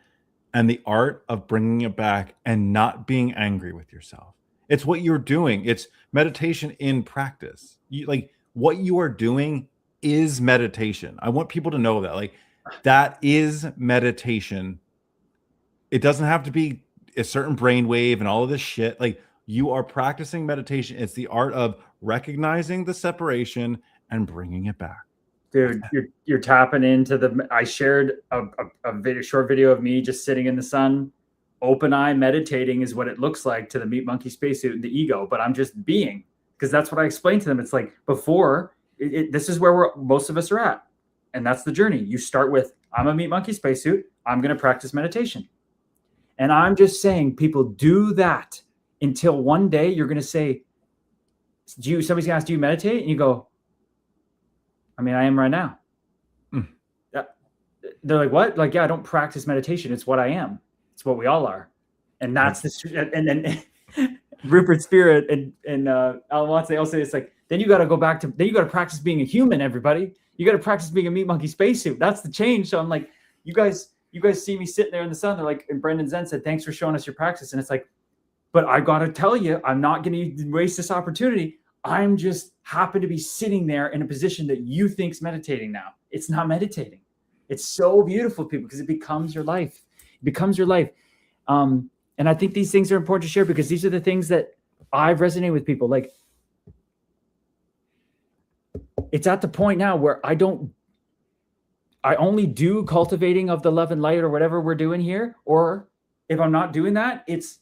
and the art of bringing it back and not being angry with yourself. It's what you're doing. It's meditation in practice. What you are doing is meditation. I want people to know that. Like, that is meditation. It doesn't have to be a certain brainwave and all of this shit. Like, you are practicing meditation. It's the art of recognizing the separation and bringing it back. Dude, you're tapping into I shared a short video of me just sitting in the sun, open eye, meditating is what it looks like to the Meat Monkey spacesuit and the ego, but I'm just being, because that's what I explained to them. It's like before, this is where most of us are at. And that's the journey. You start with, I'm a meat monkey spacesuit. I'm going to practice meditation. And I'm just saying, people do that until one day you're going to say, somebody's going to ask, do you meditate? And you go, I mean, I am right now. They're like, what? Like, yeah, I don't practice meditation. It's what I am. It's what we all are. And that's and then Rupert Spirit and Alan Watts, they all say it's like, then you got to go back to, then you got to practice being a human, everybody. You got to practice being a meat monkey spacesuit. That's the change. So I'm like, you guys see me sitting there in the sun. They're like, and Brendan Zen said, thanks for showing us your practice. And it's like, but I got to tell you, I'm not going to waste this opportunity. I'm just happen to be sitting there in a position that you think's meditating now. It's not meditating. It's so beautiful, people, because it becomes your life. It becomes your life. And I think these things are important to share because these are the things that I've resonated with people. Like, it's at the point now where I only do cultivating of the love and light or whatever we're doing here. Or if I'm not doing that, it's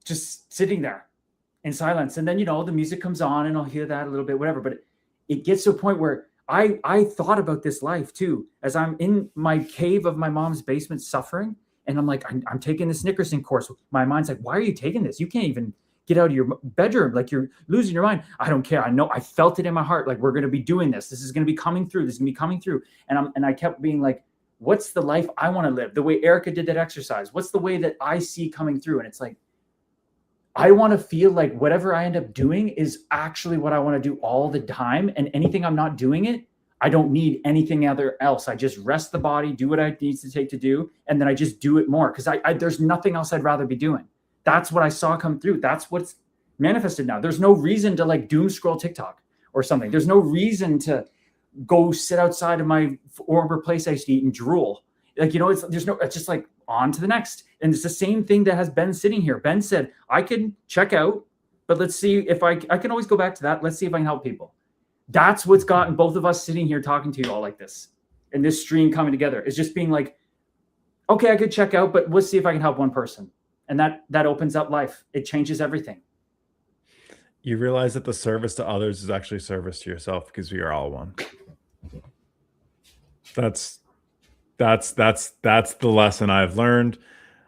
just sitting there in silence. And then, the music comes on and I'll hear that a little bit, whatever. But it gets to a point where I thought about this life too, as I'm in my cave of my mom's basement suffering. And I'm like, I'm taking this Nickerson course. My mind's like, why are you taking this? You can't even get out of your bedroom. Like, you're losing your mind. I don't care. I know, I felt it in my heart. Like, we're going to be doing this. This is going to be coming through. This is going to be coming through. And I kept being like, what's the life I want to live? The way Erica did that exercise. What's the way that I see coming through? And it's like, I want to feel like whatever I end up doing is actually what I want to do all the time. And anything I'm not doing it, I don't need anything else. I just rest the body, do what I need to take to do. And then I just do it more. Cause there's nothing else I'd rather be doing. That's what I saw come through. That's what's manifested now. There's no reason to like doom scroll TikTok or something. There's no reason to go sit outside of my former place I used to eat and drool. Like, it's just like on to the next. And it's the same thing that has Ben sitting here. Ben said, I can check out, but let's see if I can always go back to that. Let's see if I can help people. That's what's gotten both of us sitting here talking to you all like this. And this stream coming together is just being like, okay, I could check out, but let's see if I can help one person. And that opens up life. It changes everything. You realize that the service to others is actually service to yourself because we are all one. That's the lesson I've learned.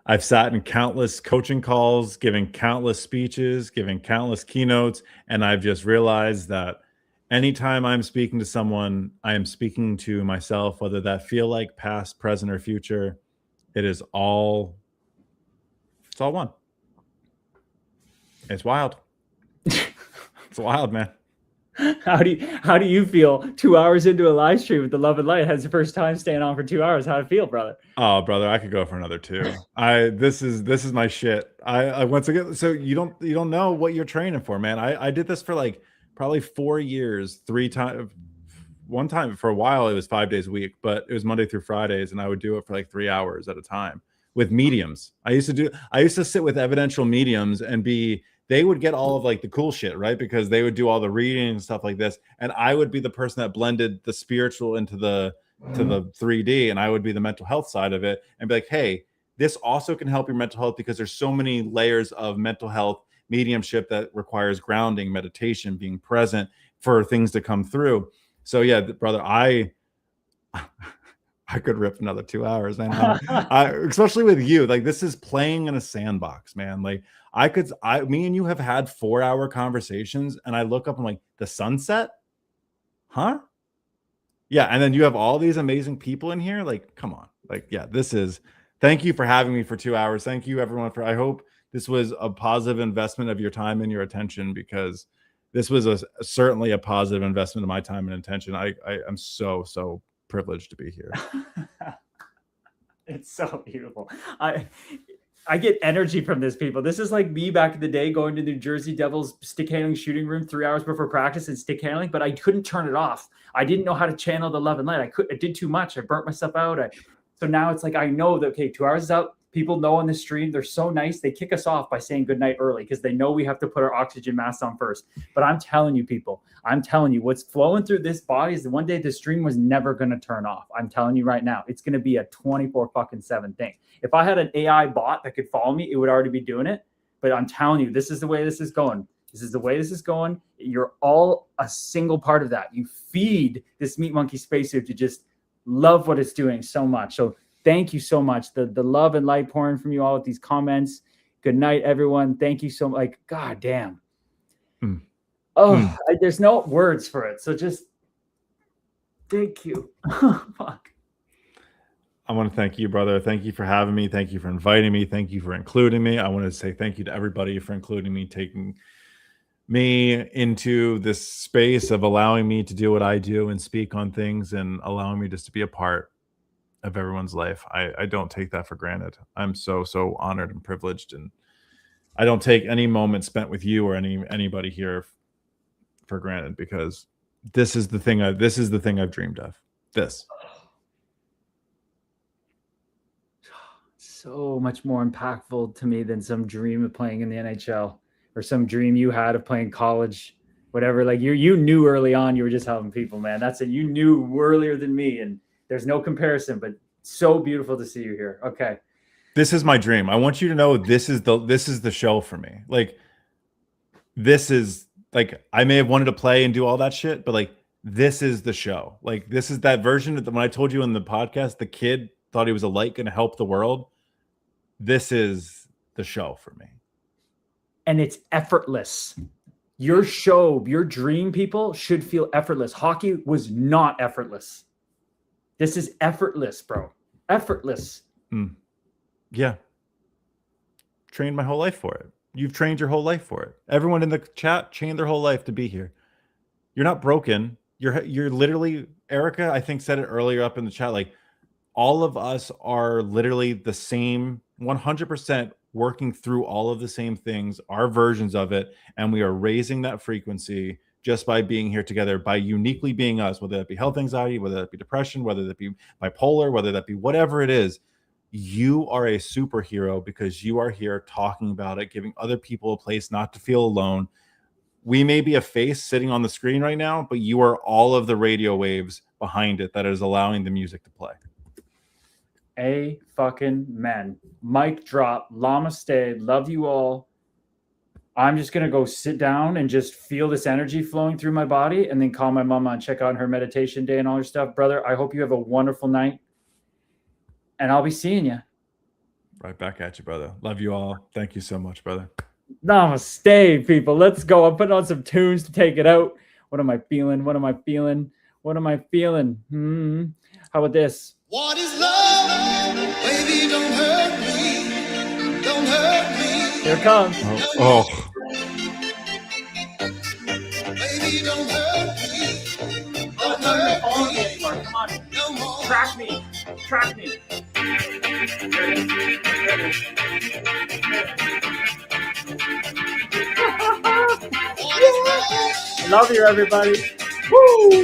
I've sat in countless coaching calls, giving countless speeches, giving countless keynotes, and I've just realized that anytime I'm speaking to someone, I am speaking to myself, whether that feel like past, present, or future. It's all one. It's wild. It's wild, man. How do you feel 2 hours into a live stream with the love and light? Has the first time staying on for 2 hours. How'd it feel, brother? Oh, brother, I could go for another 2. This is my shit. I once again, so you don't know what you're training for, man. I did this for like probably 4 years, 3 times. One time for a while, it was 5 days a week, but it was Monday through Fridays, and I would do it for like 3 hours at a time with mediums. I used to sit with evidential mediums and they would get all of like the cool shit, right? Because they would do all the reading and stuff like this. And I would be the person that blended the spiritual into the 3D, and I would be the mental health side of it and be like, hey, this also can help your mental health because there's so many layers of mental health mediumship that requires grounding, meditation, being present for things to come through. So yeah, brother, I could rip another 2 hours, man. Especially with you, like this is playing in a sandbox, man. Like me and you have had 4-hour conversations, and I look up and I'm like, the sunset, huh? Yeah, and then you have all these amazing people in here. Like, come on, like, yeah, thank you for having me for 2 hours. Thank you, everyone. I hope this was a positive investment of your time and your attention, because this was certainly a positive investment of my time and attention. I'm so privileged to be here. It's so beautiful. I get energy from this, people. This is like me back in the day going to the New Jersey Devils stick handling shooting room 3 hours before practice and stick handling, but I couldn't turn it off. I didn't know how to channel the love and light. I did too much. I burnt myself out. So now it's like, I know that, okay, 2 hours is out. People know on the stream, they're so nice. They kick us off by saying goodnight early because they know we have to put our oxygen masks on first. But I'm telling you, people, what's flowing through this body is that one day the stream was never going to turn off. I'm telling you right now, it's going to be a 24/7 thing. If I had an AI bot that could follow me, it would already be doing it. But I'm telling you, this is the way this is going. This is the way this is going. You're all a single part of that. You feed this meat monkey spacesuit to just love what it's doing so much. So thank you so much. The love and light pouring from you all with these comments. Good night, everyone. Thank you so much. Like, God damn. There's no words for it. So just thank you. Fuck. I want to thank you, brother. Thank you for having me. Thank you for inviting me. Thank you for including me. I want to say thank you to everybody for including me, taking me into this space of allowing me to do what I do and speak on things and allowing me just to be a part of everyone's life. I don't take that for granted. I'm so honored and privileged, and I don't take any moment spent with you or anybody here for granted, because this is the thing I've dreamed of. This. So much more impactful to me than some dream of playing in the NHL or some dream you had of playing college, whatever. Like you knew early on you were just helping people, man. That's it. You knew earlier than me, and there's no comparison, but so beautiful to see you here. Okay. This is my dream. I want you to know this is the show for me. Like, this is, like, I may have wanted to play and do all that shit, but like, this is the show. Like, this is that version of when I told you in the podcast, the kid thought he was a light going to help the world. This is the show for me. And it's effortless. Your show, your dream, people should feel effortless. Hockey was not effortless. This is effortless, bro. Effortless. Yeah. Trained my whole life for it. You've trained your whole life for it. Everyone in the chat trained their whole life to be here. You're not broken. You're literally, Erica, I think, said it earlier up in the chat, like, all of us are literally the same, 100% working through all of the same things, our versions of it, and we are raising that frequency just by being here together, by uniquely being us, whether that be health anxiety, whether that be depression, whether that be bipolar, whether that be whatever it is. You are a superhero because you are here talking about it, giving other people a place not to feel alone. We may be a face sitting on the screen right now, but you are all of the radio waves behind it that is allowing the music to play. A fucking man. Mic drop. Namaste. Love you all. I'm just going to go sit down and just feel this energy flowing through my body and then call my mama and check out her meditation day and all your stuff. Brother, I hope you have a wonderful night. And I'll be seeing you. Right back at you, brother. Love you all. Thank you so much, brother. Namaste, people. Let's go. I'm putting on some tunes to take it out. What am I feeling? What am I feeling? What am I feeling? How about this? What is love? Baby, don't hurt me. Don't hurt me. Here it comes. Oh. Baby, don't hurt me. Don't hurt me. Come on. No more. Track me. Track me. What is love? Love you, everybody. Woo!